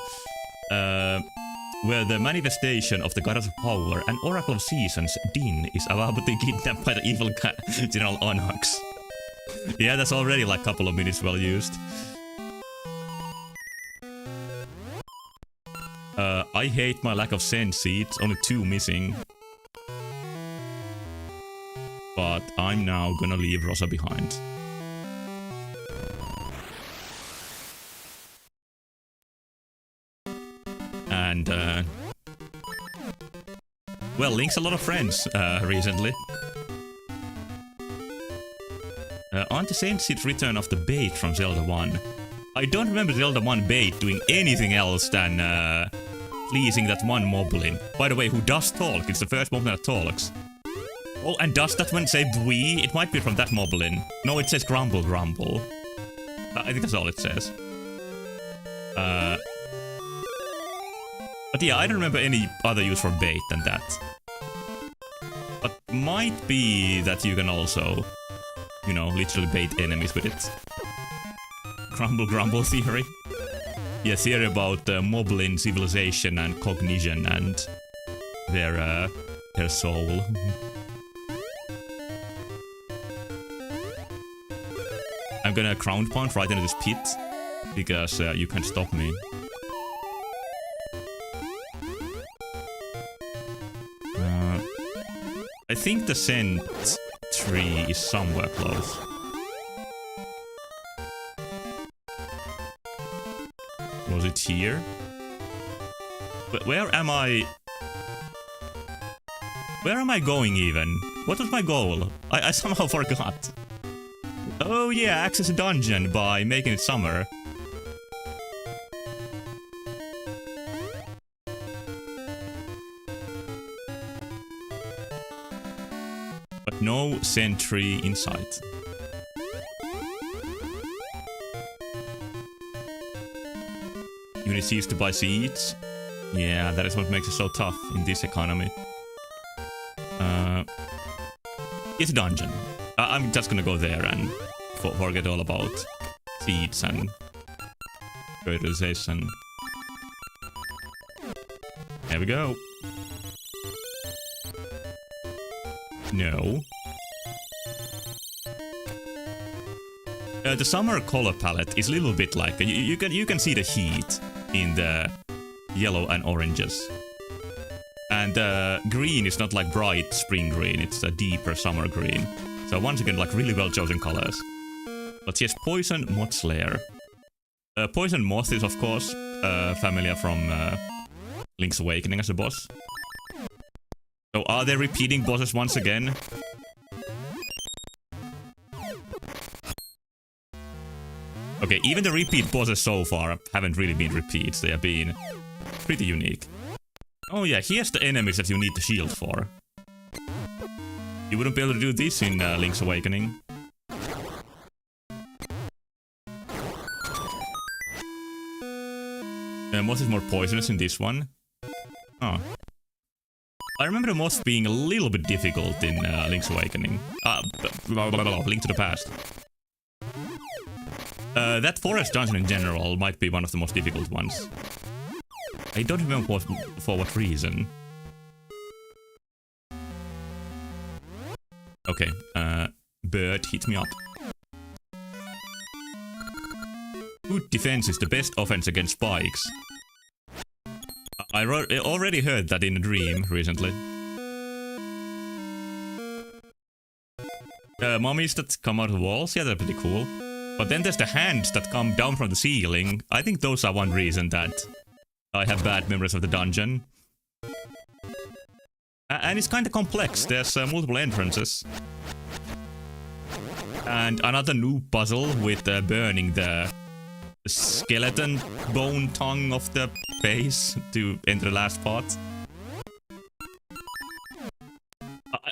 Where the manifestation of the goddess of power and Oracle of Seasons, Din, is about to be kidnapped by the evil General Onox. Yeah, that's already like a couple of minutes well used. I hate my lack of sense seeds, only 2 missing. But I'm now gonna leave Rosa behind. And, well, Link's a lot of friends, recently. On the Saint Seed's return of the bait from Zelda 1. I don't remember Zelda 1 bait doing anything else than, pleasing that one moblin. By the way, who does talk? It's the first moblin that talks. Oh, and does that one say Bwee? It might be from that moblin. No, it says Grumble Grumble. I think that's all it says. But yeah, I don't remember any other use for bait than that. But might be that you can also, you know, literally bait enemies with it. Grumble Grumble theory. Yeah, theory about moblin civilization and cognition and their soul. I'm gonna ground pound right into this pit, because you can't stop me. I think the scent tree is somewhere close. Was it here? But where am I? Where am I going even? What was my goal? I somehow forgot. Oh yeah, access a dungeon by making it summer. but no sentry in sight. Units used to buy seeds. Yeah, that is what makes it so tough in this economy. It's a dungeon. I'm just gonna go there and forget all about seeds and fertilization. There we go. No. The summer color palette is a little bit like you can see the heat in the yellow and oranges. And green is not like bright spring green, it's a deeper summer green. So once again, like really well chosen colors. But yes, Poison Moth Slayer. Poison Moth is of course familiar from Link's Awakening as a boss. So are they repeating bosses once again? Okay, even the repeat bosses so far haven't really been repeats, they have been pretty unique. Oh yeah, here's the enemies that you need the shield for. You wouldn't be able to do this in Link's Awakening. Moth is more poisonous in this one. Oh. I remember the moth being a little bit difficult in Link's Awakening. Link to the Past. That forest dungeon in general might be one of the most difficult ones. I don't remember for what reason. Okay, bird, hit me up. Good defense is the best offense against spikes. I already heard that in a dream recently. Mummies that come out of walls, yeah, they're pretty cool. But then there's the hands that come down from the ceiling. I think those are one reason that I have bad memories of the dungeon. And it's kind of complex. There's multiple entrances. And another new puzzle with burning the skeleton bone tongue of the face to enter the last part.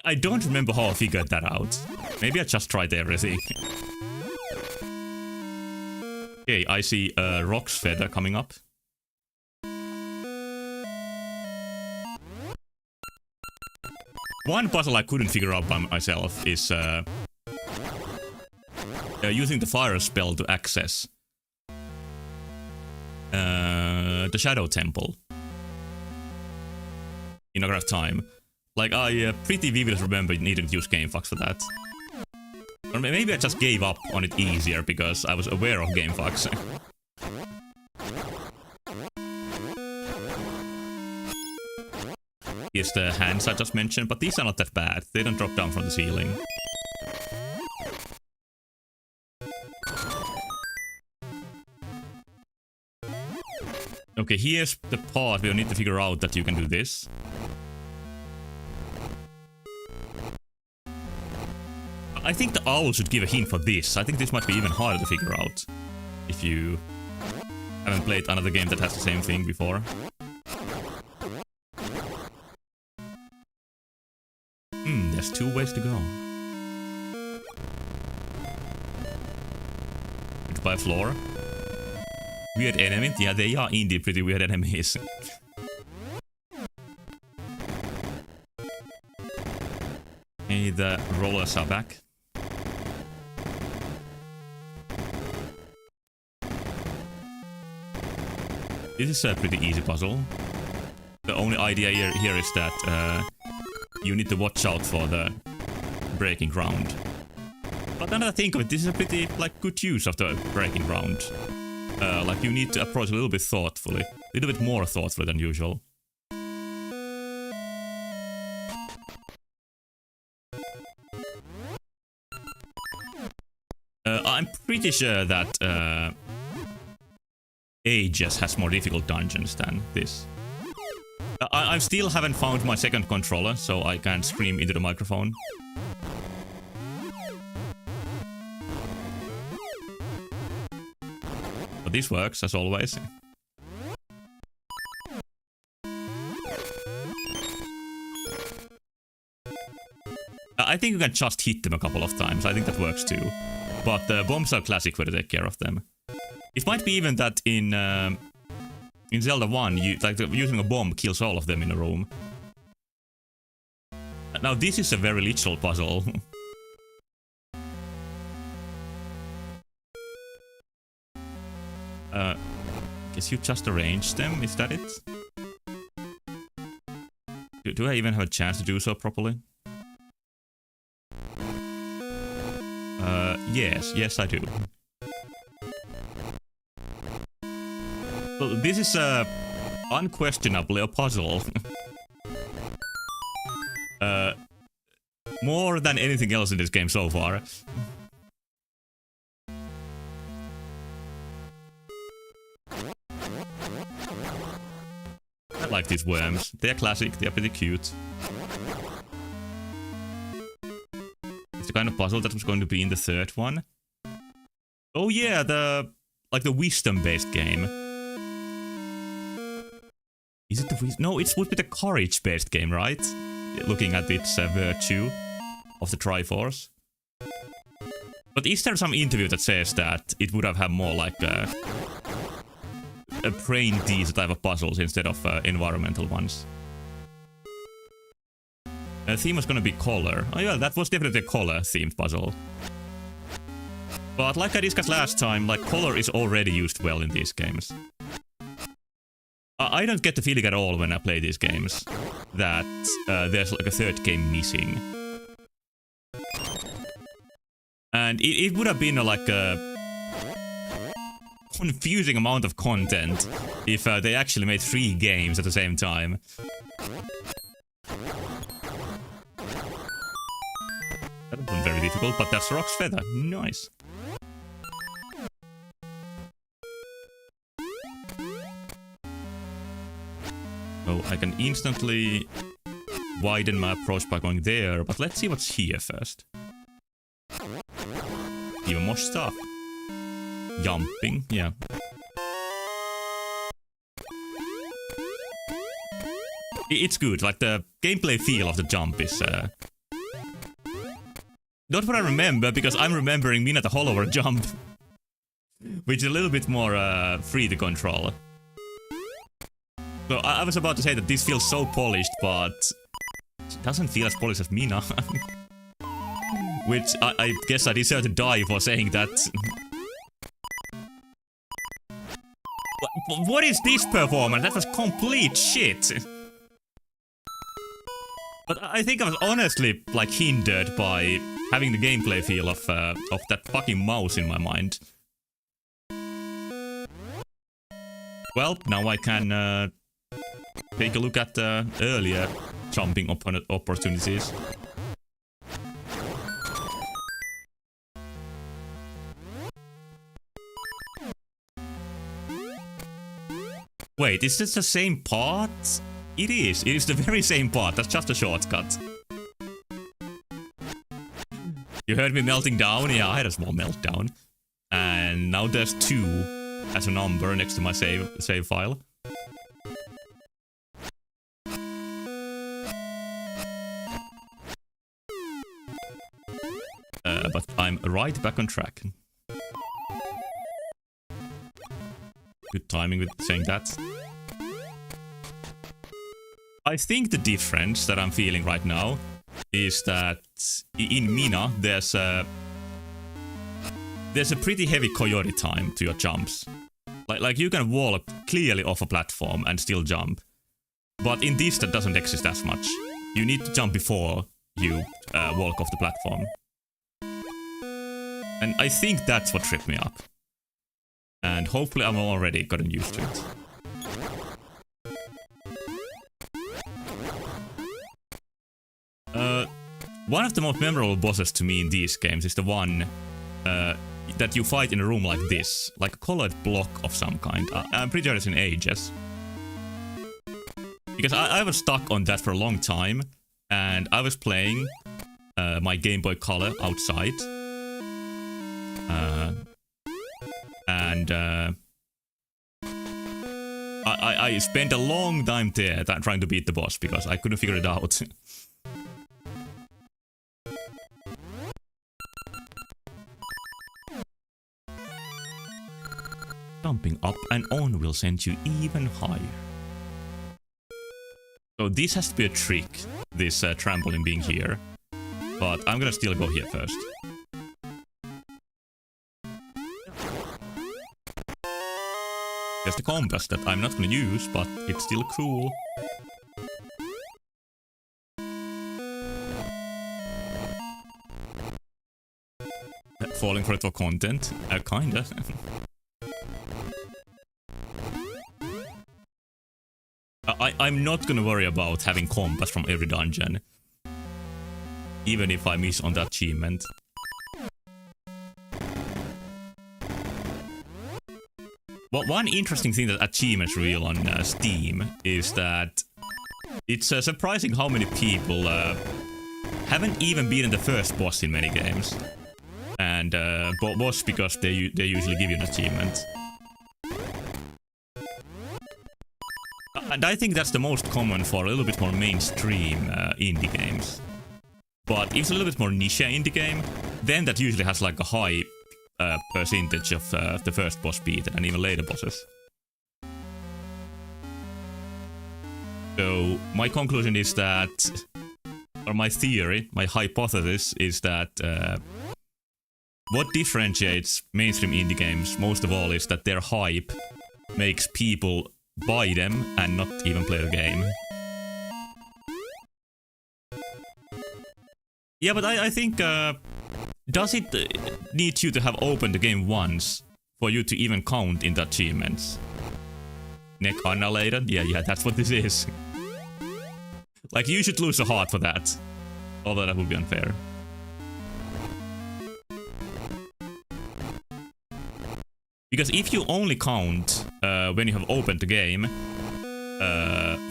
I don't remember how I figured that out. Maybe I just tried everything. Okay, I see Rock's Feather coming up. One puzzle I couldn't figure out by myself is using the fire spell to access the Shadow Temple in Ocarina of Time. Like, I pretty vividly remember needing to use GameFAQs for that. Or maybe I just gave up on it easier because I was aware of GameFAQs. Here's the hands I just mentioned, but these are not that bad. They don't drop down from the ceiling. Okay, here's the part where you need to figure out that you can do this. I think the owl should give a hint for this. I think this might be even harder to figure out if you haven't played another game that has the same thing before. There's 2 ways to go. Goodbye floor. Weird enemy? Yeah, they are indeed pretty weird enemies. Hey, the rollers are back. This is a pretty easy puzzle. The only idea here is that you need to watch out for the breaking ground. But now that I think of it, this is a pretty like good use of the breaking ground. Like you need to approach a little bit thoughtfully, a little bit more thoughtfully than usual. I'm pretty sure that Aegis has more difficult dungeons than this. I still haven't found my second controller, so I can't scream into the microphone. But this works, as always. I I think you can just hit them a couple of times. I think that works too. But the bombs are classic way to take care of them. It might be even that in Zelda 1, using a bomb kills all of them in a room. Now this is a very literal puzzle. Guess you just arrange them, is that it? Do I even have a chance to do so properly? Yes I do. Well, this is unquestionably a puzzle. More than anything else in this game so far. I like these worms. They're classic, they're pretty cute. It's the kind of puzzle that was going to be in the third one. Oh yeah, the wisdom-based game. Is it the wisdom? No, it would be the courage-based game, right? Looking at its virtue of the Triforce. But is there some interview that says that it would have had more like a brain teaser type of puzzles instead of environmental ones? The theme was gonna be color. Oh yeah, that was definitely a color-themed puzzle. But like I discussed last time, like color is already used well in these games. I don't get the feeling at all when I play these games that there's like a third game missing. And it would have been like a confusing amount of content if they actually made 3 games at the same time. That wasn't very difficult, but that's Rock's Feather. Nice. Oh, I can instantly widen my approach by going there, but let's see what's here first. Even more stuff. Jumping, yeah. It's good, like the gameplay feel of the jump is... Not what I remember, because I'm remembering Mina the Hollower jump. Which is a little bit more free to control. So I was about to say that this feels so polished, but it doesn't feel as polished as Mina. Which I guess I deserve to die for saying that. What is this performance? That was complete shit. But I think I was honestly like hindered by having the gameplay feel of that fucking mouse in my mind. Well, now I can take a look at the earlier jumping opportunities. Wait, is this the same part? It is. It is the very same part. That's just a shortcut. You heard me melting down? Yeah, I had a small meltdown. And now there's 2 as a number next to my save file. But I'm right back on track. Good timing with saying that. I think the difference that I'm feeling right now is that in Mina there's a pretty heavy coyote time to your jumps. Like you can walk clearly off a platform and still jump. But in this that doesn't exist as much. You need to jump before you walk off the platform. And I think that's what tripped me up. And hopefully I'm already gotten used to it. One of the most memorable bosses to me in these games is the one that you fight in a room like this. Like a colored block of some kind. I'm pretty sure it's in Ages. Because I was stuck on that for a long time. And I was playing my Game Boy Color outside. I spent a long time there trying to beat the boss because I couldn't figure it out. Jumping up and on will send you even higher. So this has to be a trick, this trampoline being here. But I'm gonna still go here first. There's the compass that I'm not gonna use, but it's still cool. Falling for it for content? Kinda. I'm not gonna worry about having compass from every dungeon. Even if I miss on the achievement. But one interesting thing that achievements reveal on Steam is that it's surprising how many people haven't even beaten the first boss in many games. And boss because they usually give you an achievement. And I think that's the most common for a little bit more mainstream indie games. But if it's a little bit more niche indie game, then that usually has like a high percentage of the first boss beaten and even later bosses. So my conclusion is that, or my theory, my hypothesis is that what differentiates mainstream indie games most of all is that their hype makes people buy them and not even play the game. Yeah, but I think, does it need you to have opened the game once for you to even count in the achievements? Neck annihilated? Yeah, that's what this is. Like, you should lose a heart for that. Although that would be unfair. Because if you only count when you have opened the game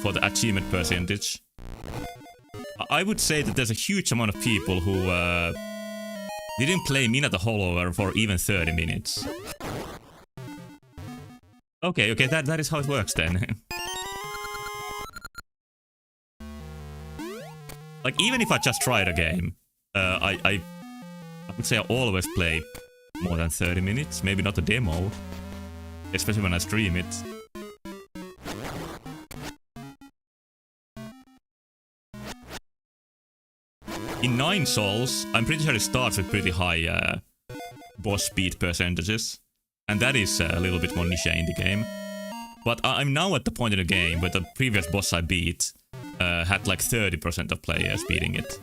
for the achievement percentage, I would say that there's a huge amount of people who didn't play Mina the Hollower for even 30 minutes. Okay, that is how it works then. Like, even if I just tried a game, I would say I always play more than 30 minutes, maybe not a demo, especially when I stream it. In 9 Souls, I'm pretty sure it starts with pretty high boss speed percentages, and that is a little bit more niche in the game. But I'm now at the point in the game where the previous boss I beat had like 30% of players beating it.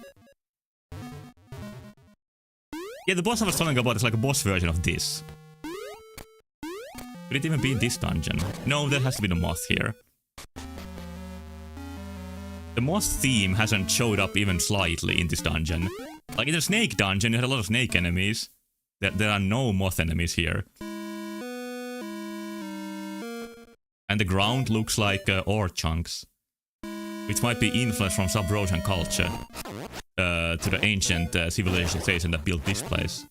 Yeah, the boss I was talking about is like a boss version of this. Could it even be in this dungeon? No, there has to be the moth here. The moth theme hasn't showed up even slightly in this dungeon. Like in the snake dungeon, you had a lot of snake enemies. There are no moth enemies here. And the ground looks like ore chunks, which might be influenced from Sub-Rosian culture to the ancient civilization that built this place.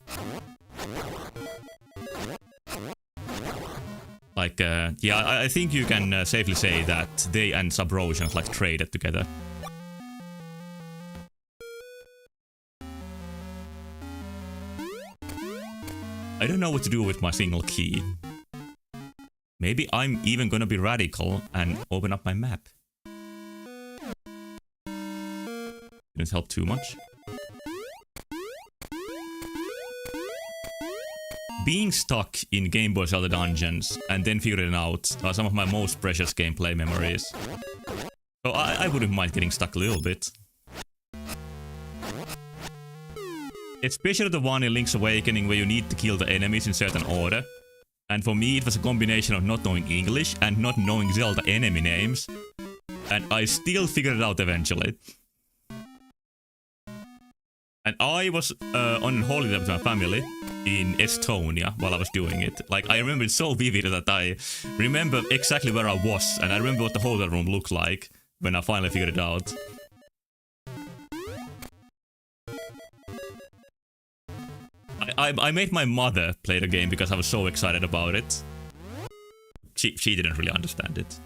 Like, yeah, I think you can safely say that they and Sub-Rosians like traded together. I don't know what to do with my single key. Maybe I'm even gonna be radical and open up my map. Didn't help too much. Being stuck in Game Boy Zelda dungeons and then figuring it out are some of my most precious gameplay memories. So I wouldn't mind getting stuck a little bit. Especially the one in Link's Awakening where you need to kill the enemies in certain order. And for me it was a combination of not knowing English and not knowing Zelda enemy names. And I still figured it out eventually. And I was on holiday with my family in Estonia while I was doing it. Like, I remember it so vividly that I remember exactly where I was, and I remember what the hotel room looked like when I finally figured it out. I made my mother play the game because I was so excited about it. She didn't really understand it.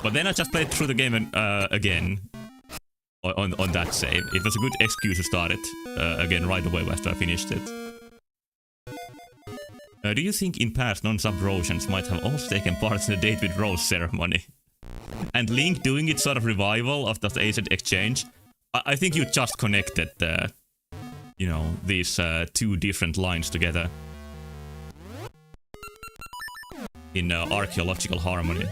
But then I just played through the game again on that save. It was a good excuse to start it again right away after I finished it. Do you think in past non-sub Rosians might have also taken part in the Date with Rose ceremony? And Link doing its sort of revival of the Ancient Exchange? I think you just connected you know, these two different lines together in archaeological harmony.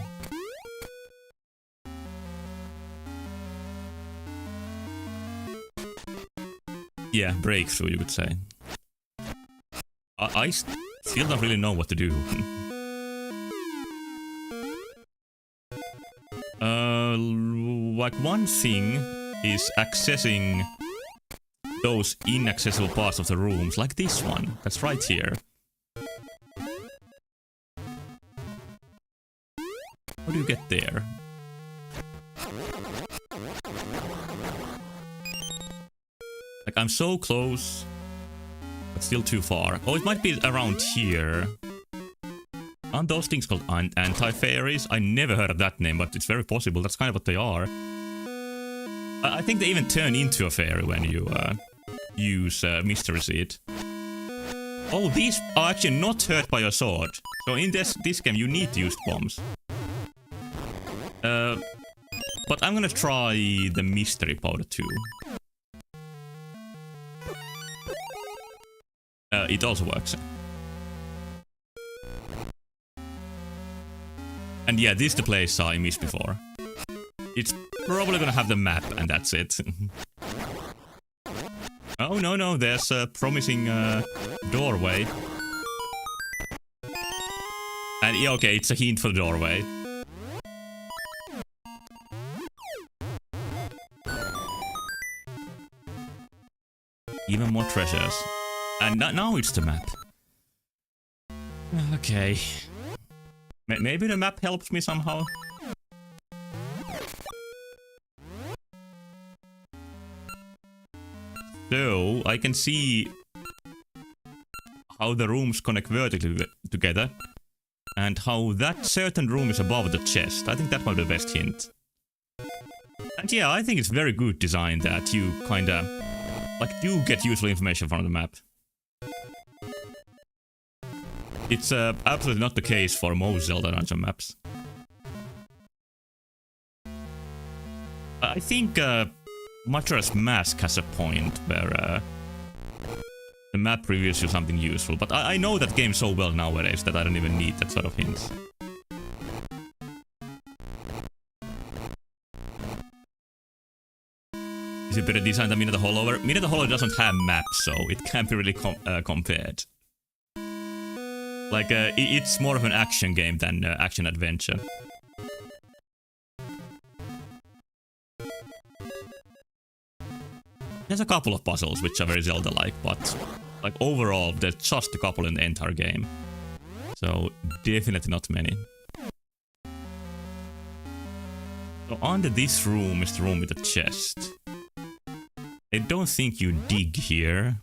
Yeah, breakthrough, you could say. I still don't really know what to do. Like one thing is accessing those inaccessible parts of the rooms, like this one. That's right here. How do you get there? Like, I'm so close, but still too far. Oh, it might be around here. Aren't those things called anti-fairies? I never heard of that name, but it's very possible. That's kind of what they are. I think they even turn into a fairy when you use Mystery Seed. Oh, these are actually not hurt by your sword. So in this game, you need to use bombs. But I'm gonna try the mystery powder too. It also works. And yeah, this is the place I missed before. It's probably gonna have the map, and that's it. Oh, no, there's a promising doorway. And yeah, okay, it's a hint for the doorway. Even more treasures. And now it's the map. Okay. Maybe the map helps me somehow. So, I can see how the rooms connect vertically together. And how that certain room is above the chest. I think that might be the best hint. And yeah, I think it's very good design that you kinda... like, do get useful information from the map. It's absolutely not the case for most Zelda dungeon maps. I think Majora's Mask has a point where the map reveals you something useful, but I know that game so well nowadays that I don't even need that sort of hints. Is it better designed than Mineta Hollower? Mineta Hollower doesn't have maps, so it can't be really compared. Like, it's more of an action game than action-adventure. There's a couple of puzzles which are very Zelda-like, but like overall, there's just a couple in the entire game. So, definitely not many. So, under this room is the room with the chest. I don't think you dig here.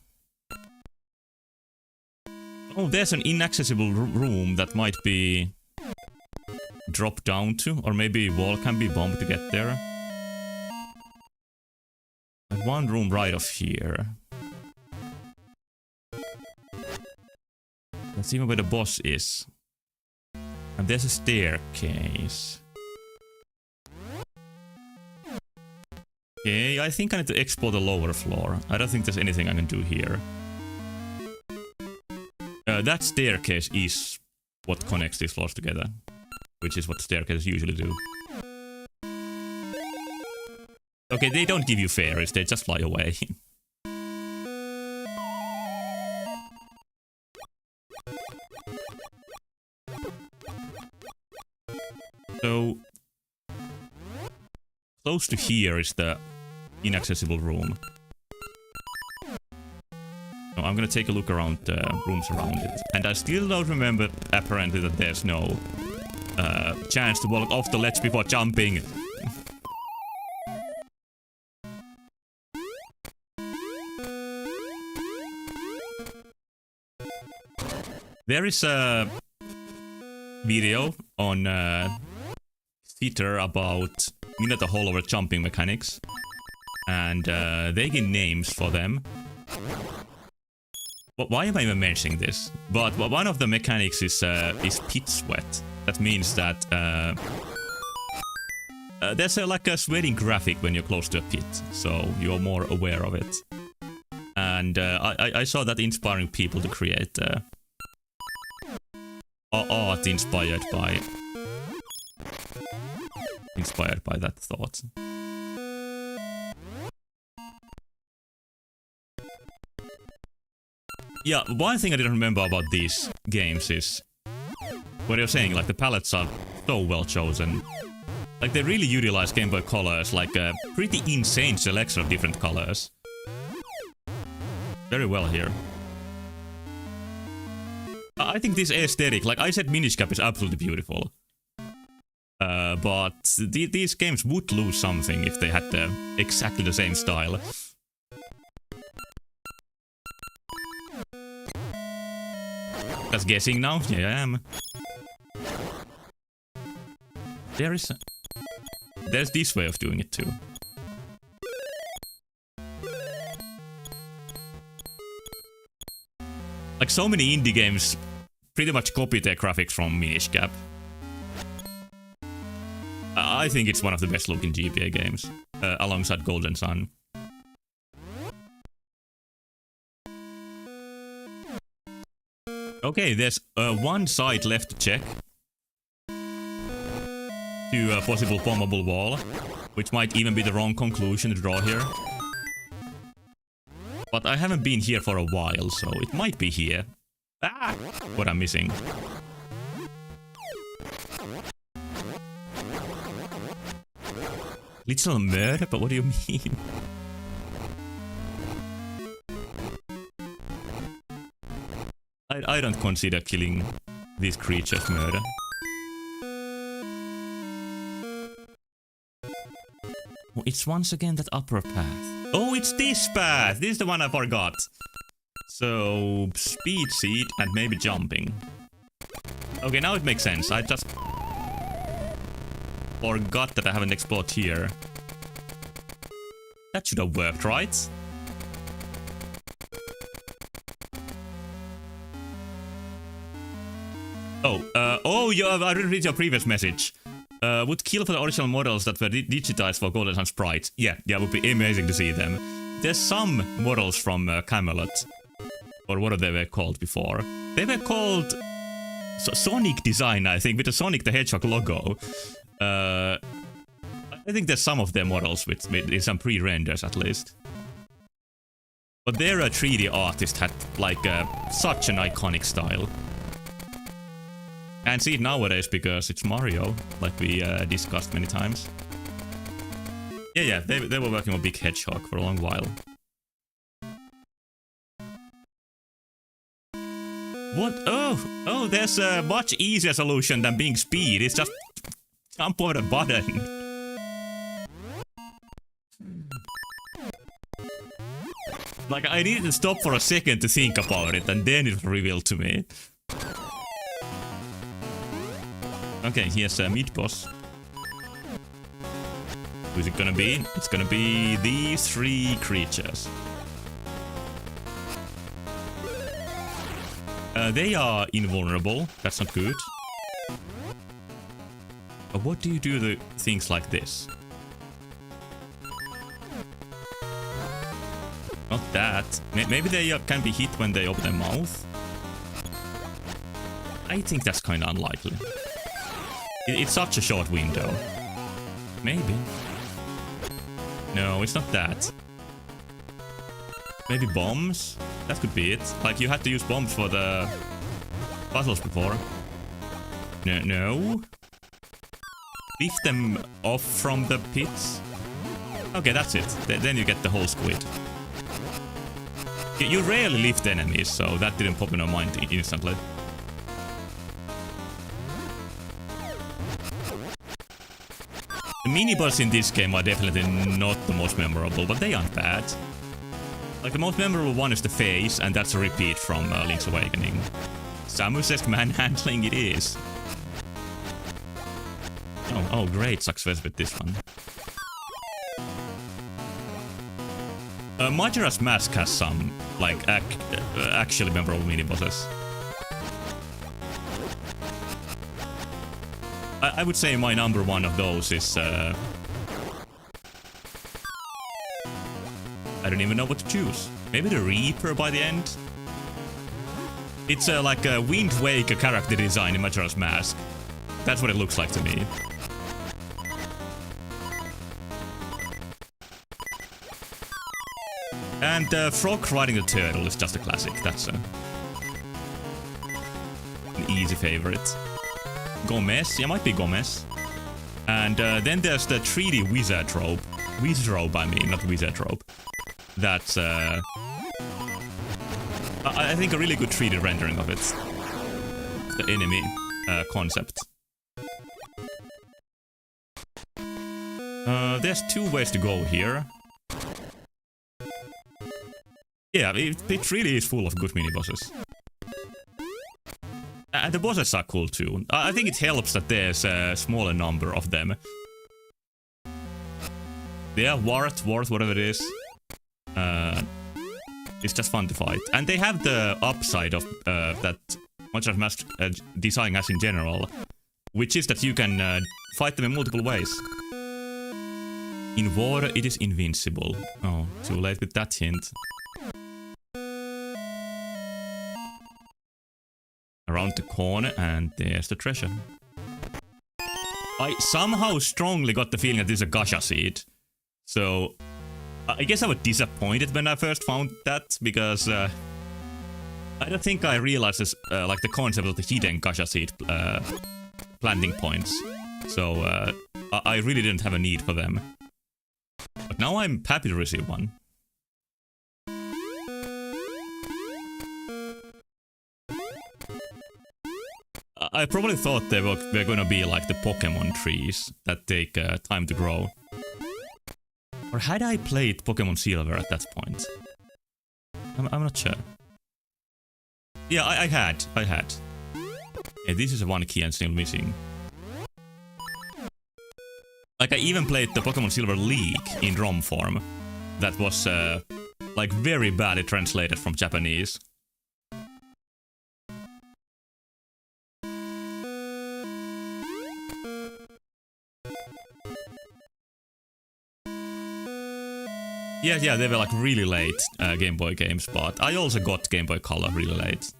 Oh, there's an inaccessible room that might be dropped down to, or maybe a wall can be bombed to get there. And one room right off here. Let's see where the boss is. And there's a staircase. Okay, I think I need to explore the lower floor. I don't think there's anything I can do here. That staircase is what connects these floors together. Which is what staircases usually do. Okay, they don't give you fairies, they just fly away. So... close to here is the inaccessible room. So I'm gonna take a look around the rooms around it. And I still don't remember, apparently, that there's no chance to walk off the ledge before jumping. There is a video on Twitter about Mineta Hollower jumping mechanics. And they get names for them. Why am I even mentioning this? But one of the mechanics is pit sweat. That means that there's like a sweating graphic when you're close to a pit, so you're more aware of it. And I saw that inspiring people to create art inspired by that thought. Yeah, one thing I didn't remember about these games is what you're saying, like the palettes are so well chosen. Like they really utilize Game Boy colors, like a pretty insane selection of different colors. Very well here. I think this aesthetic, like I said, Minish Cap is absolutely beautiful. But these games would lose something if they had exactly the same style. Just guessing now? Yeah, I am. There's this way of doing it too. Like so many indie games pretty much copy their graphics from Minish Cap. I think it's one of the best looking GBA games, alongside Golden Sun. Okay, there's one side left to check. To a possible bombable wall, which might even be the wrong conclusion to draw here. But I haven't been here for a while, so it might be here. Ah! What I'm missing. Little murder? But what do you mean? I don't consider killing these creatures murder. Oh, it's once again that upper path. Oh, it's this path! This is the one I forgot. So, speed seed and maybe jumping. Okay, now it makes sense. I just forgot that I haven't explored here. That should have worked, right? Oh, I didn't read your previous message. Would kill for the original models that were digitized for Golden Sun sprites. Yeah, would be amazing to see them. There's some models from Camelot. Or what they were called before. They were called Sonic Design, I think, with the Sonic the Hedgehog logo. I think there's some of their models with some pre-renders at least. But their 3D artist had like such an iconic style. And see it nowadays because it's Mario, like we discussed many times. Yeah, they were working on Big Hedgehog for a long while. What? Oh, there's a much easier solution than being speed. It's just jump over the button. Like, I needed to stop for a second to think about it, and then it was revealed to me. Okay, here's a meat boss. Who's it gonna be? It's gonna be these 3 creatures. They are invulnerable. That's not good. But what do you do to things like this? Not that. Maybe they can be hit when they open their mouth. I think that's kind of unlikely. It's such a short window. Maybe. No, it's not that. Maybe bombs? That could be it. Like, you had to use bombs for the puzzles before. No. Lift them off from the pits? Okay, that's it. Then you get the whole squid. You rarely lift enemies, so that didn't pop in our mind instantly. The mini-boss in this game are definitely not the most memorable, but they aren't bad. Like, the most memorable one is the face, and that's a repeat from Link's Awakening. Samus-esque manhandling it is. Oh, great success with this one. Majora's Mask has some, like, actually memorable mini-bosses. I would say my number one of those is... I don't even know what to choose. Maybe the Reaper by the end? It's like a Wind Waker character design in Majora's Mask. That's what it looks like to me. And Frog riding the turtle is just a classic. That's an easy favorite. Gomez, yeah, might be Gomez. And then there's the 3D wizard robe. Wizard robe, I mean, not wizard robe. That's I think a really good 3D rendering of it. The enemy concept. There's two ways to go here. Yeah, it really is full of good mini-bosses. And the bosses are cool too. I think it helps that there's a smaller number of them. Yeah, Wart, whatever it is. It's just fun to fight. And they have the upside of that Majora's Mask design has in general, which is that you can fight them in multiple ways. In water, it is invincible. Oh, too late with that hint. Around the corner, and there's the treasure. I somehow strongly got the feeling that this is a gacha seed. So, I guess I was disappointed when I first found that, because I don't think I realized this, like the concept of the hidden gacha seed planting points. So, I really didn't have a need for them. But now I'm happy to receive one. I probably thought they were gonna be like the Pokemon trees that take time to grow. Or had I played Pokemon Silver at that point? I'm not sure. Yeah, I had. Yeah, this is one key I'm still missing. Like, I even played the Pokemon Silver League in ROM form. That was, like, very badly translated from Japanese. Yeah, they were like really late Game Boy games, but I also got Game Boy Color really late.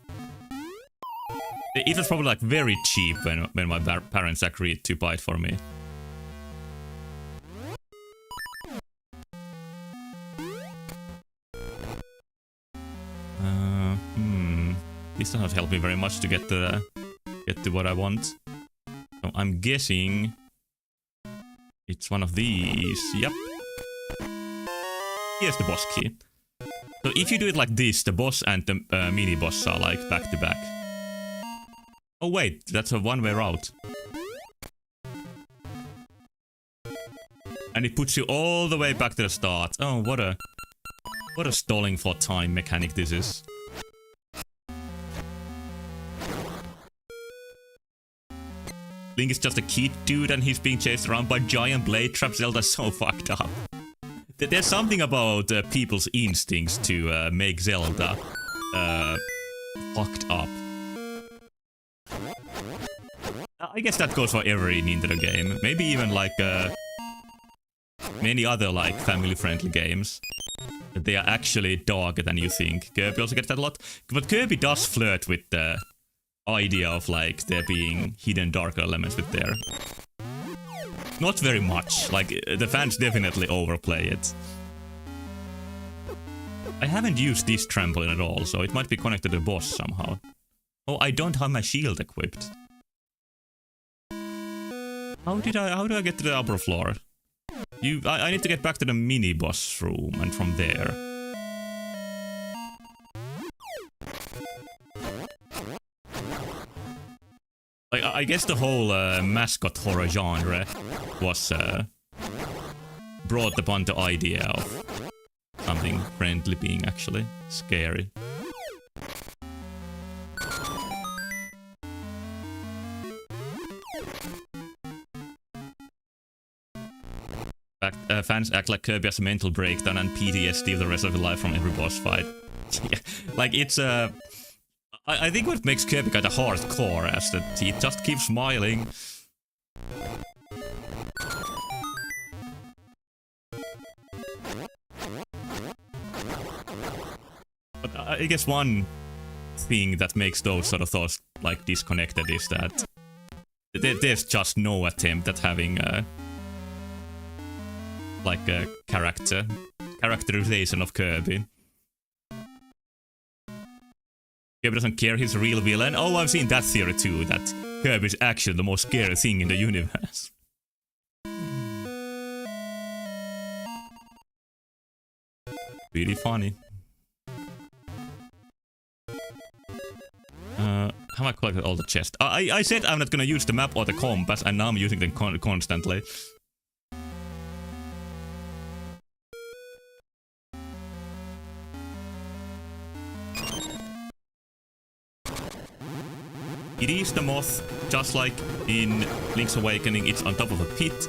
It was probably like very cheap when my parents agreed to buy it for me. This does not help me very much to get to what I want. So I'm guessing it's one of these. Yep. Here's the boss key. So if you do it like this, the boss and the mini-boss are like back to back. Oh wait, that's a one-way route. And it puts you all the way back to the start. Oh, what a stalling for time mechanic this is. Link is just a kid dude and he's being chased around by giant blade traps. Zelda's so fucked up. There's something about people's instincts to make Zelda fucked up. I guess that goes for every Nintendo game. Maybe even like many other like family-friendly games. They are actually darker than you think. Kirby also gets that a lot. But Kirby does flirt with the idea of like there being hidden darker elements with there. Not very much. Like, the fans definitely overplay it. I haven't used this trampoline at all, so it might be connected to the boss somehow. Oh, I don't have my shield equipped. How do I get to the upper floor? I need to get back to the mini-boss room, and from there. Like, I guess the whole mascot horror genre was brought upon the idea of something friendly being actually scary. Fans act like Kirby has a mental breakdown and PTSD the rest of his life from every boss fight. Yeah, like it's I think what makes Kirby kind of hardcore is that he just keeps smiling. But I guess one thing that makes those sort of thoughts like disconnected is that there's just no attempt at having like a characterization of Kirby. Kirby doesn't care he's a real villain. Oh, I've seen that theory too, that Kirby's actually the most scary thing in the universe. Pretty funny. Have I collected all the chests? I said I'm not gonna use the map or the compass, and now I'm using them constantly. It is the moth, just like in Link's Awakening, it's on top of a pit,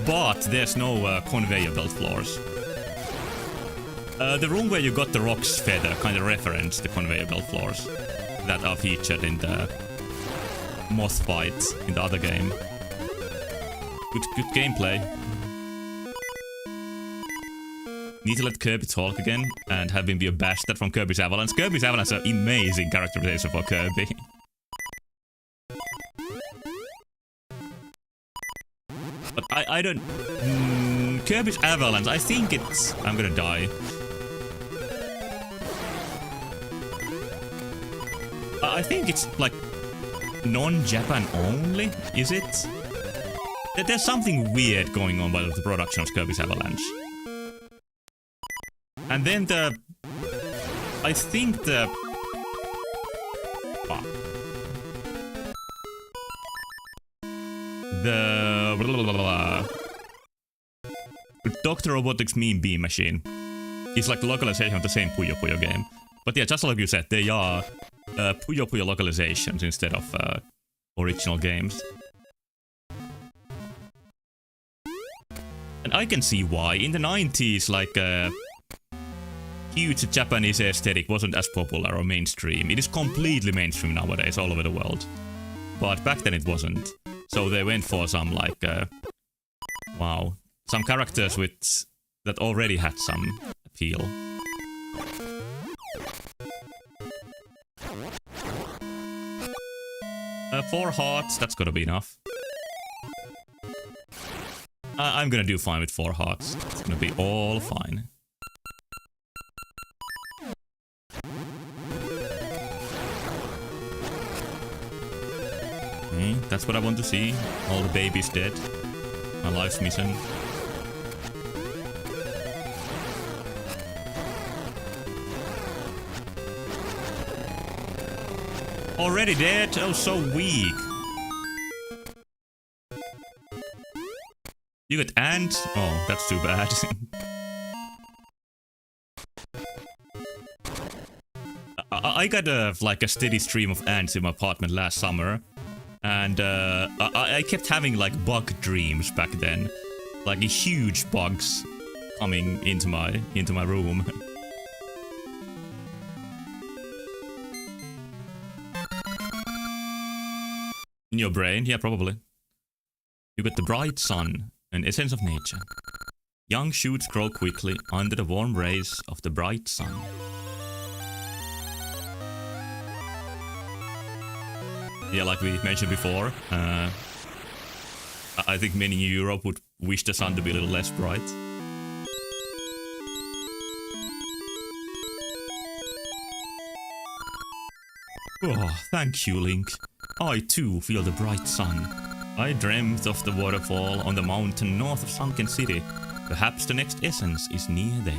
but there's no conveyor belt floors. The room where you got the roc's feather kind of referenced the conveyor belt floors that are featured in the moth fight in the other game. Good gameplay. Need to let Kirby talk again and have him be a bastard from Kirby's Avalanche. Kirby's Avalanche is an amazing characterization for Kirby. But I don't... Kirby's Avalanche, I think it's... I'm gonna die. I think it's like non-Japan only, is it? There's something weird going on with the production of Kirby's Avalanche. And then I think the... Dr. Robotics Mean Beam Machine is like the localization of the same Puyo Puyo game. But yeah, just like you said, they are Puyo Puyo localizations instead of original games. And I can see why. In the 90s, like huge Japanese aesthetic wasn't as popular or mainstream. It is completely mainstream nowadays all over the world. But back then it wasn't. So they went for some like wow, some characters with that already had some appeal. 4 hearts, that's gonna be enough. I'm gonna do fine with 4 hearts. It's gonna be all fine. That's what I want to see. All the babies dead. My life's mission. Already dead? Oh, so weak. You got ants? Oh, that's too bad. I got like a steady stream of ants in my apartment last summer. And I kept having like bug dreams back then. Like huge bugs coming into my room. In your brain? Yeah, probably. You got the bright sun, an essence of nature. Young shoots grow quickly under the warm rays of the bright sun. Yeah, like we mentioned before, I think many in Europe would wish the sun to be a little less bright. Oh, thank you, Link. I too feel the bright sun. I dreamt of the waterfall on the mountain north of Sunken City. Perhaps the next essence is near there.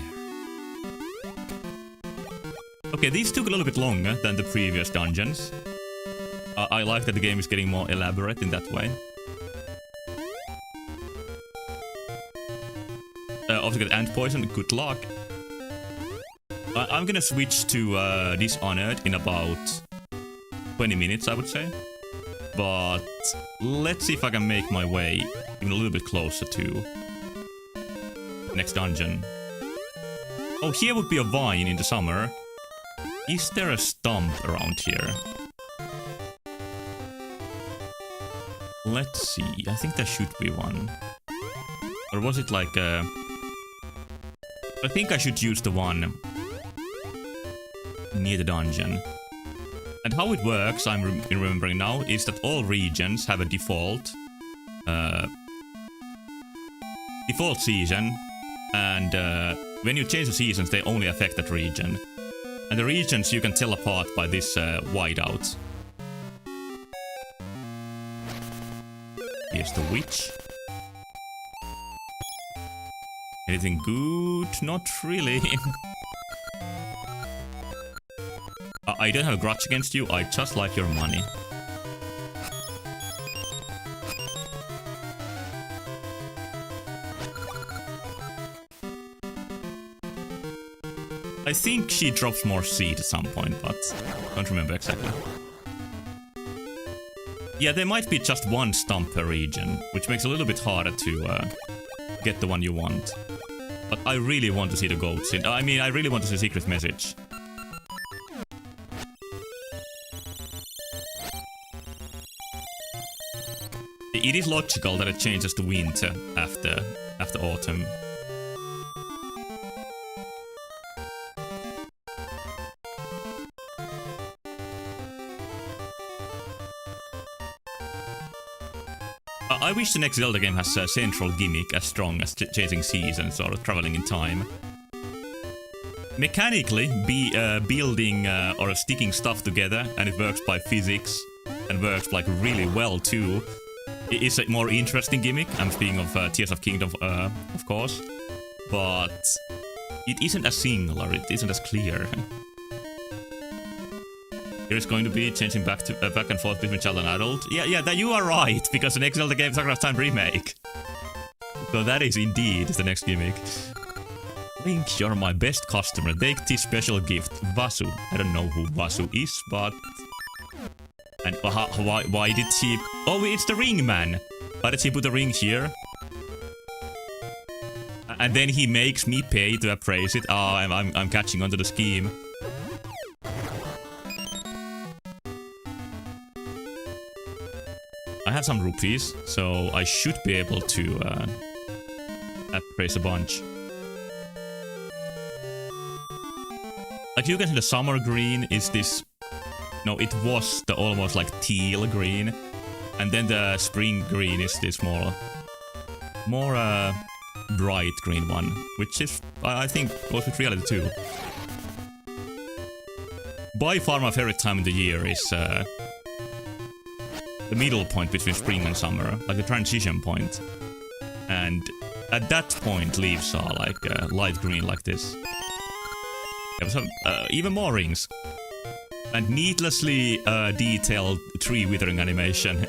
Okay, these took a little bit longer than the previous dungeons. I like that the game is getting more elaborate in that way. Also get ant poison, good luck. I'm gonna switch to Dishonored in about 20 minutes, I would say. But let's see if I can make my way even a little bit closer to Next dungeon. Oh, here would be a vine in the summer. Is there a stump around here? Let's see. I think there should be one. Or was it like a... I think I should use the one near the dungeon. And how it works, I'm remembering now, is that all regions have a default season, and when you change the seasons, they only affect that region. And the regions you can tell apart by this whiteout. Here's the witch. Anything good? Not really. I don't have a grudge against you, I just like your money. I think she drops more seed at some point, but don't remember exactly. Yeah, there might be just one stump per region, which makes it a little bit harder to get the one you want. But I really want to see the goats. I mean, I really want to see the secret message. It is logical that it changes to winter after autumn. I wish the next Zelda game has a central gimmick as strong as chasing seasons or traveling in time. Mechanically, building or sticking stuff together, and it works by physics, and works like really well too, is a more interesting gimmick. I'm speaking of Tears of Kingdom, of course, but it isn't as singular, it isn't as clear. Here's going to be changing back and forth between child and adult. Yeah, that you are right, because the next Zelda game is Ocarina of Time remake. So that is indeed the next gimmick. Link, you're my best customer. Take this special gift, Vasu. I don't know who Vasu is, but... And why did he... Oh, it's the ring man! Why did he put the ring here? And then he makes me pay to appraise it. Oh, I'm catching on to the scheme. I have some rupees, so I should be able to appraise a bunch. Like you can see the summer green is this... No, it was the almost like teal green. And then the spring green is this more bright green one. Which is, I think, goes with reality too. By far my favorite time of the year is... the middle point between spring and summer, like the transition point. And at that point, leaves are like light green like this. There was even more rings. And needlessly detailed tree withering animation.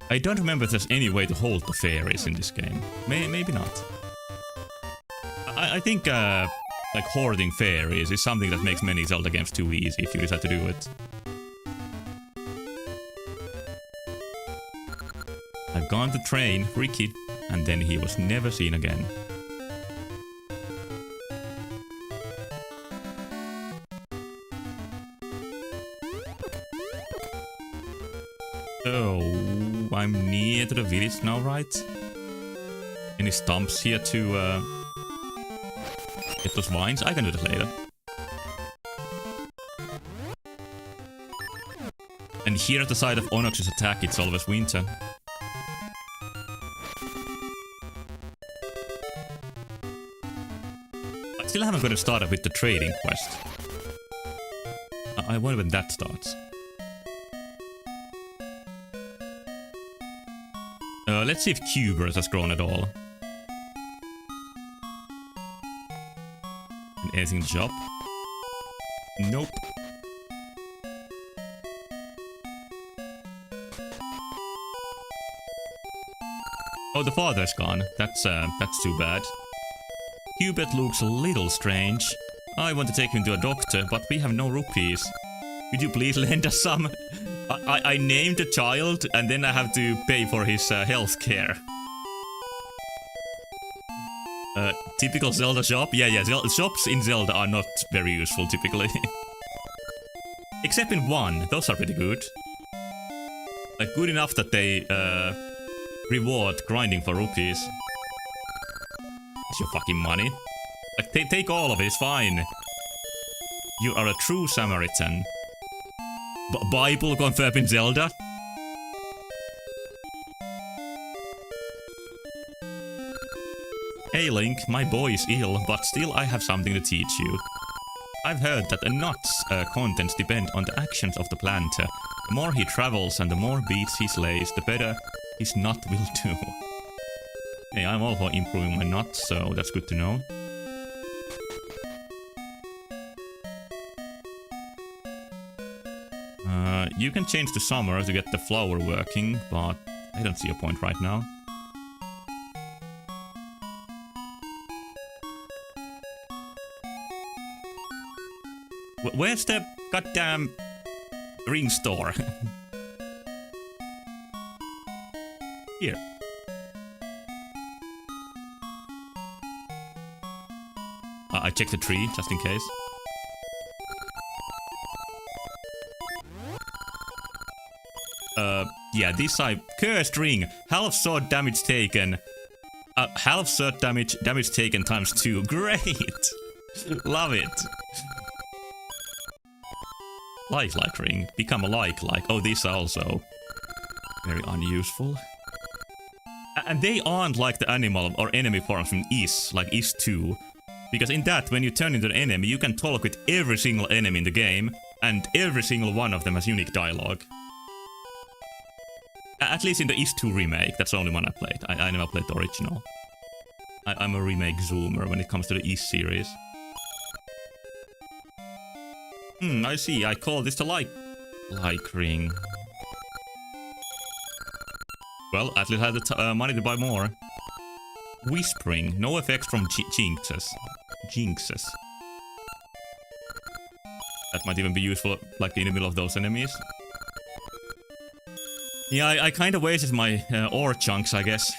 I don't remember if there's any way to hold the fairies in this game. Maybe not. I think... like hoarding fairies is something that makes many Zelda games too easy if you decide to do it. I've gone to train Ricky, and then he was never seen again. Oh, I'm near to the village now, right? Any stumps here to get those vines? I can do that later. And here at the side of Onox's attack, it's always winter. I still haven't got started with the trading quest. I wonder when that starts. Let's see if Cubers has grown at all. Anything in the shop? Nope. Oh, the father's gone. That's too bad. Hubert looks a little strange. I want to take him to a doctor, but we have no rupees. Could you please lend us some? I named a child and then I have to pay for his health care. Typical Zelda shop? Yeah, shops in Zelda are not very useful typically. Except in one, those are pretty good. Like, good enough that they reward grinding for rupees. It's your fucking money. Like, take all of it, it's fine. You are a true Samaritan. Bible confirmed in Zelda? Hey Link, my boy is ill, but still I have something to teach you. I've heard that a nut's contents depend on the actions of the planter. The more he travels and the more beets he slays, the better his nut will do. Hey, I'm also improving my nuts, so that's good to know. You can change to summer to get the flower working, but I don't see a point right now. Where's the goddamn ring store? Here. I checked the tree, just in case. Yeah, this side. Cursed ring. Half sword damage taken. Half sword damage taken times 2. Great! Love it. Like ring. Become a like. Oh, these are also very unuseful. And they aren't like the animal or enemy forms from Is, like Is 2. Because in that, when you turn into an enemy, you can talk with every single enemy in the game, and every single one of them has unique dialogue. At least in the Is 2 remake, that's the only one I played. I never played the original. I'm a remake zoomer when it comes to the Is series. I see, I call this the like ring. Well, at least I had the money to buy more. Whispering, no effects from jinxes. That might even be useful, like, in the middle of those enemies. Yeah, I kinda wasted my ore chunks, I guess.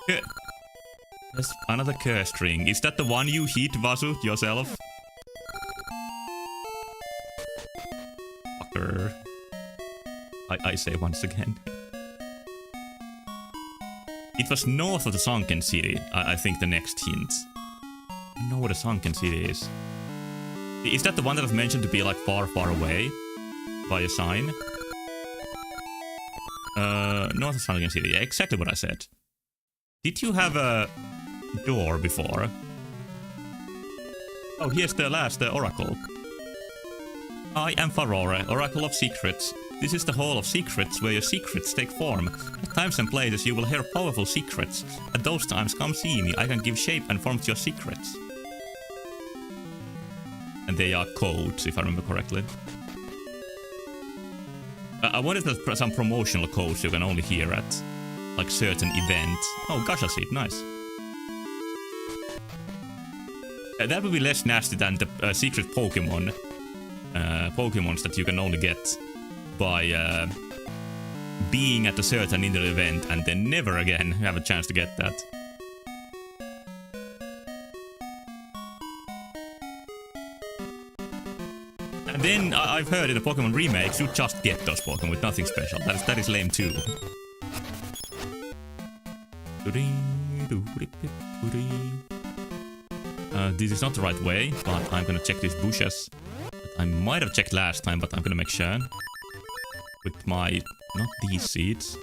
There's another cursed ring. Is that the one you hit, Vasu, yourself? Fucker. I say once again. It was north of the sunken city, I think the next hint. I know where the sunken city is. Is that the one that was mentioned to be like far away? By a sign? North of sunken city, yeah, exactly what I said. Did you have a door before? Oh, here's the last oracle. I am Farore, Oracle of Secrets. This is the Hall of Secrets, where your secrets take form. At times and places you will hear powerful secrets. At those times, come see me, I can give shape and form to your secrets. And they are codes, if I remember correctly. I wanted some promotional codes you can only hear at, like, certain events. Oh, Gasha Seed, nice. That would be less nasty than the secret Pokemon. Pokemons that you can only get by being at a certain Inter event and then never again have a chance to get that. And then I've heard in the Pokemon remakes you just get those Pokemon with nothing special. That is lame too. This is not the right way, but I'm gonna check these bushes. I might have checked last time, but I'm gonna make sure. With my... not these seeds.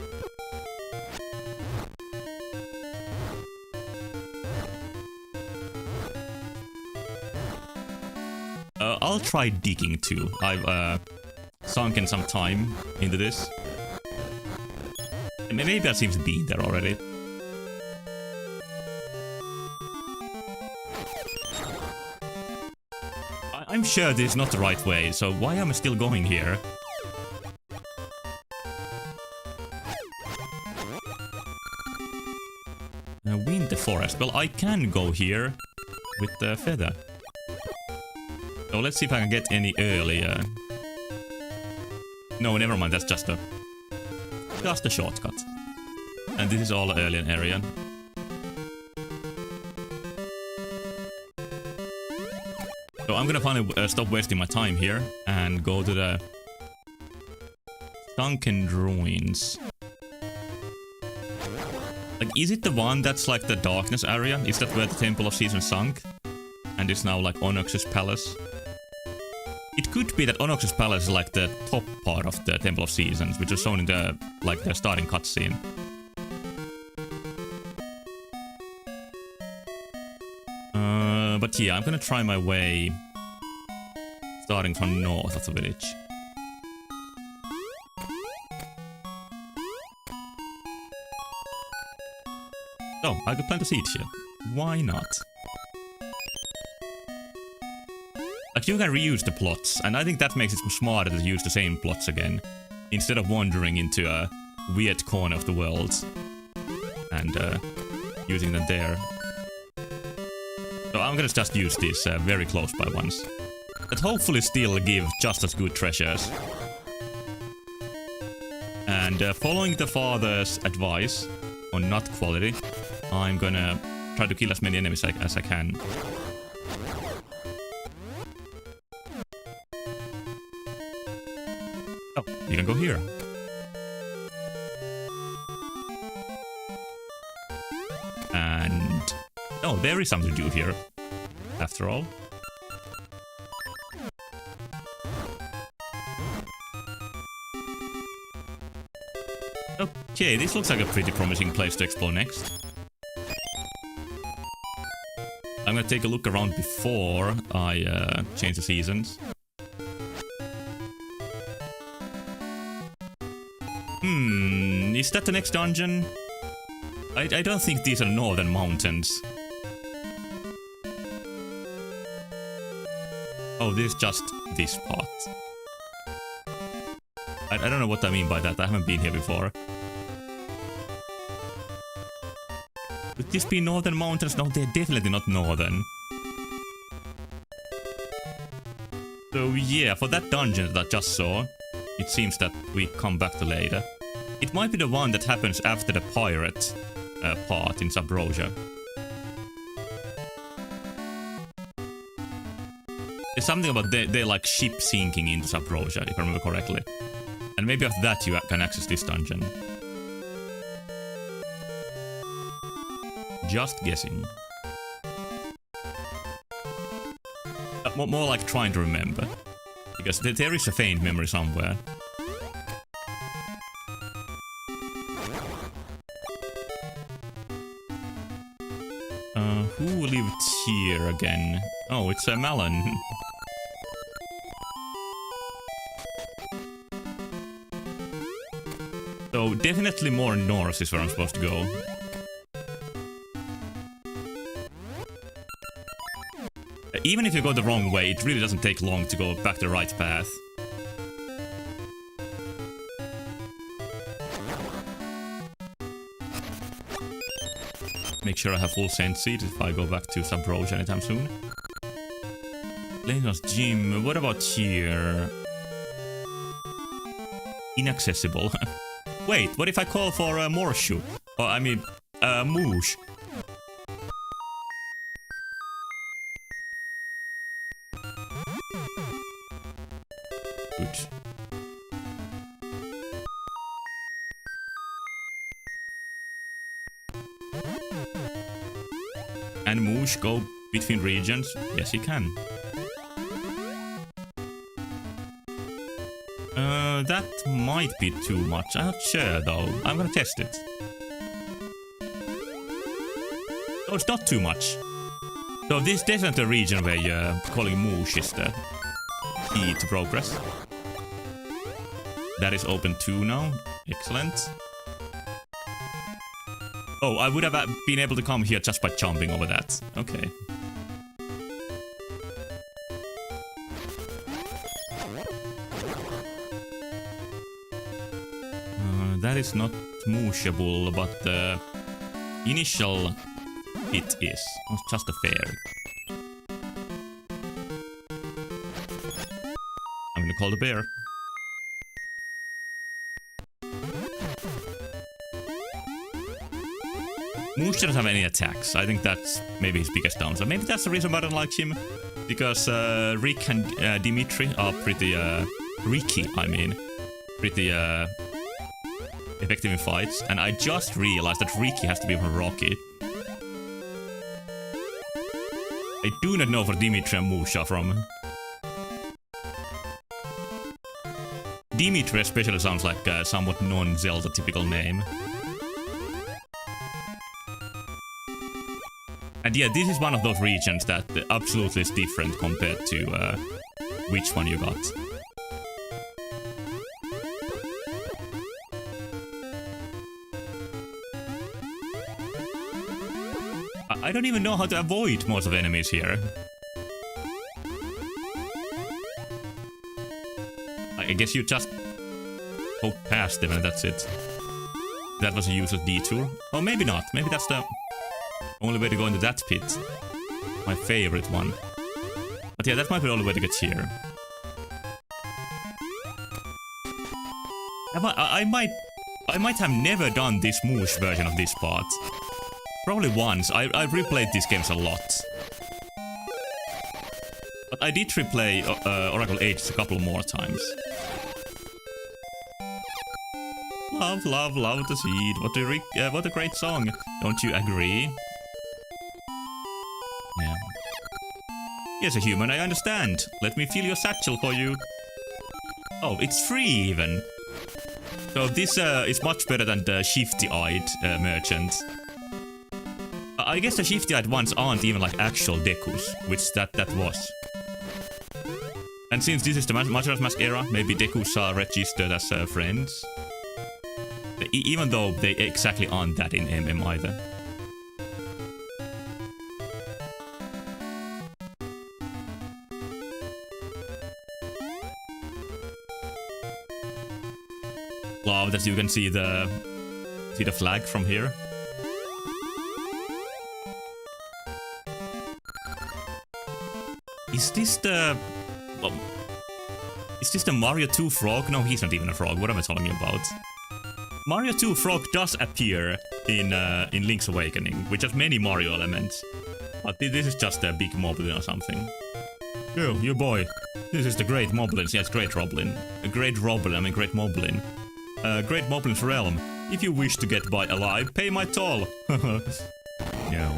I'll try digging too. I've sunk in some time into this. Maybe that seems to be there already. I'm sure this is not the right way, so why am I still going here? Winter Forest. Well, I can go here with the feather. So let's see if I can get any earlier. No, never mind, that's just a shortcut. And this is all alien area. So I'm gonna finally stop wasting my time here and go to the sunken ruins. Like, is it the one that's like the darkness area? Is that where the Temple of Seasons sunk? And it's now like Onyx's palace? It could be that Onyx's palace is like the top part of the Temple of Seasons, which is shown in the like the starting cutscene. But yeah, I'm gonna try my way starting from north of the village. Oh, I could plant a seed here. Why not? Like, you can reuse the plots, and I think that makes it smarter to use the same plots again, instead of wandering into a weird corner of the world and using them there. So I'm gonna just use these very close by ones, that hopefully still give just as good treasures. And following the father's advice on nut quality, I'm gonna try to kill as many enemies as I can. Oh, you can go here. And... oh, there is something to do here, after all. Okay, this looks like a pretty promising place to explore next. I'm gonna take a look around before I change the seasons. Is that the next dungeon? I don't think these are northern mountains. Oh, this is just this part. I don't know what I mean by that, I haven't been here before. Could this be northern mountains? No, they're definitely not northern. So yeah, for that dungeon that I just saw, it seems that we come back to later. It might be the one that happens after the pirate part in Subrosia. There's something about their like ship sinking into Subrosia, if I remember correctly. And maybe after that you can access this dungeon. Just guessing. More like trying to remember. Because there is a faint memory somewhere. Who lived here again? Oh, it's a Malon. So definitely more north is where I'm supposed to go. Even if you go the wrong way, it really doesn't take long to go back the right path. Make sure I have full scent seeds if I go back to Subrosia anytime soon. Lena's gym. What about here? Inaccessible. Wait, what if I call for a Morshu? Or I mean, Moosh. Good. Can Moosh go between regions? Yes, he can. That might be too much. I'm not sure though. I'm gonna test it. Oh, it's not too much. So this is definitely a region where calling Moosh is the key to progress. That is open too now. Excellent. Oh, I would have been able to come here just by jumping over that. Okay. That is not mooshable, but the initial hit is. Oh, it's just a fairy. gonna call the bear. Moosh doesn't have any attacks. I think that's maybe his biggest downside. Maybe that's the reason why I don't like him. Because Rick and Dimitri are pretty... Ricky, I mean. Pretty effective in fights. And I just realized that Ricky has to be from Rocky. I do not know where Dimitri and Moosh are from. Dimitri especially sounds like a somewhat non-Zelda typical name. And yeah, this is one of those regions that absolutely is different compared to which one you got. I don't even know how to avoid most of the enemies here. I guess you just poke past them and that's it. That was a useless detour. Oh, maybe not. Maybe that's the only way to go into that pit. My favorite one. But yeah, that might be the only way to get here. I might have never done this Moosh version of this part. Probably once. I've replayed these games a lot. But I did replay Oracle Ages a couple more times. Love, love, love the seed. What a great song. Don't you agree? Yeah. Yes, a human, I understand. Let me fill your satchel for you. Oh, it's free even. So this is much better than the shifty-eyed merchant. I guess the shifty-eyed ones aren't even like actual Dekus, which that was. And since this is the Majora's Mask era, maybe Dekus are registered as friends. Even though they exactly aren't that in MM either. Love that you can see the flag from here. Is this the Mario 2 frog? No, he's not even a frog. What am I talking about? Mario 2 frog does appear in Link's Awakening, which has many Mario elements. But this is just a big moblin or something. Yo, you boy. This is the Great Moblins. Yes, Great Roblin. Great Roblin, I mean Great Moblin. Great Moblin's realm. If you wish to get by alive, pay my toll. No.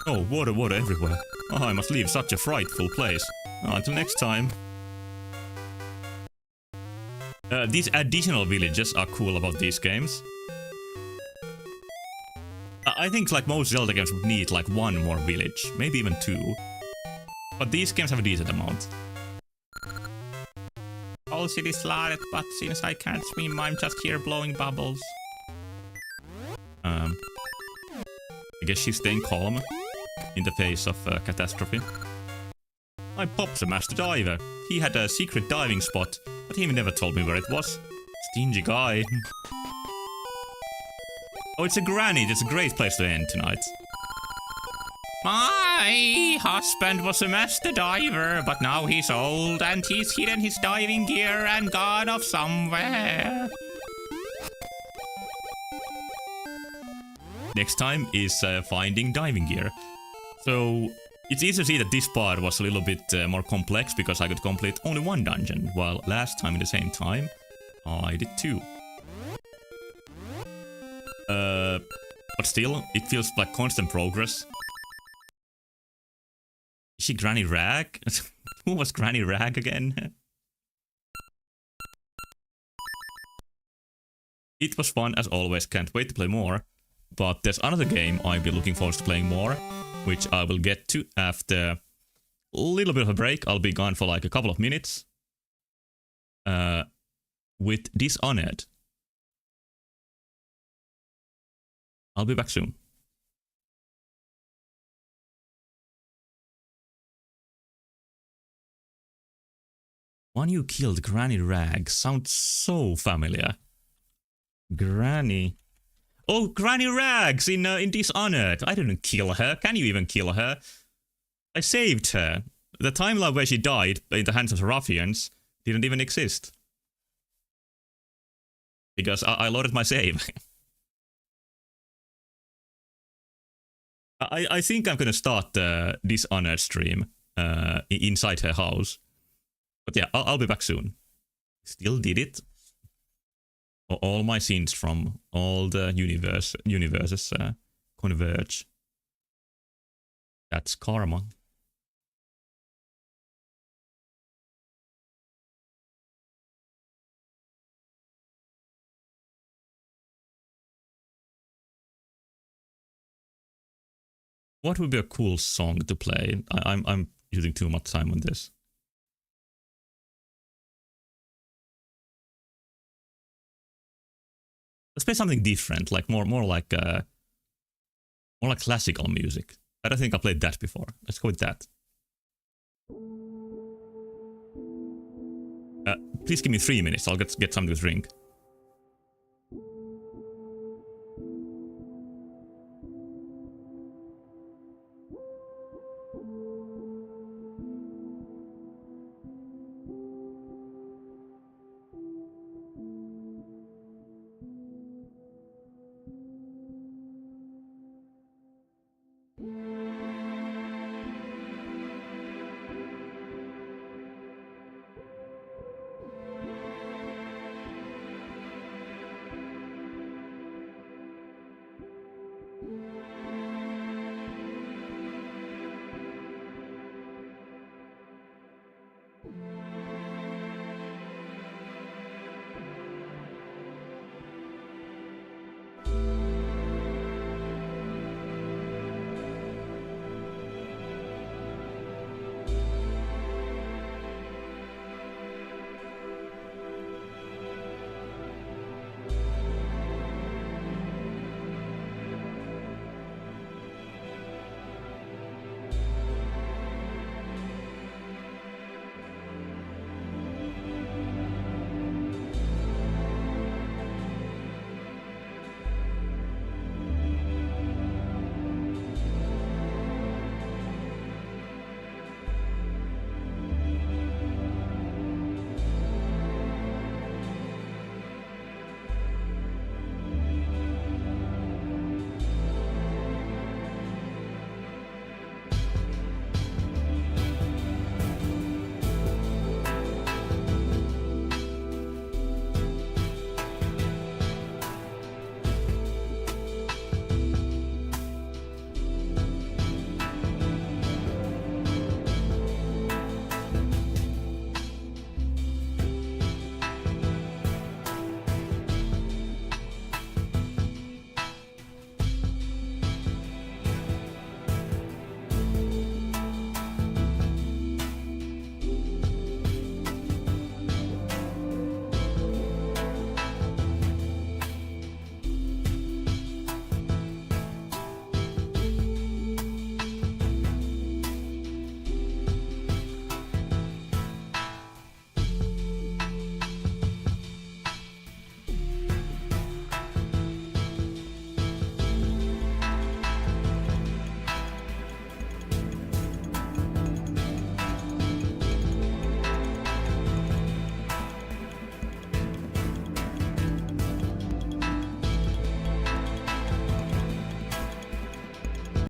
Oh, water everywhere. Oh, I must leave such a frightful place. Until next time. These additional villages are cool about these games. I think like most Zelda games would need like one more village, maybe even two. But these games have a decent amount. All city slaughtered, but since I can't swim, I'm just here blowing bubbles. I guess she's staying calm in the face of catastrophe. My pop's a master diver. He had a secret diving spot, but he never told me where it was. Stingy guy. Oh, it's a granny. It's a great place to end tonight. My husband was a master diver, but now he's old and he's hidden his diving gear and gone off somewhere. Next time is finding diving gear. So it's easy to see that this part was a little bit more complex because I could complete only one dungeon, while last time at the same time I did two. But still, it feels like constant progress. Is she Granny Rag? Who was Granny Rag again? It was fun as always, can't wait to play more. But there's another game I'll be looking forward to playing more, which I will get to after a little bit of a break. I'll be gone for like a couple of minutes. With Dishonored. I'll be back soon. One you killed, Granny Rag, sounds so familiar. Granny. Oh, Granny Rags in Dishonored. I didn't kill her. Can you even kill her? I saved her. The timeline where she died in the hands of the ruffians didn't even exist. Because I loaded my save. I think I'm gonna start the Dishonored stream inside her house. But yeah, I'll be back soon. Still did it. All my sins from all the universes converge. That's karma. What would be a cool song to play? I'm using too much time on this. Let's play something different, like more like classical music. I don't think I played that before. Let's go with that. Please give me 3 minutes. I'll get something to drink.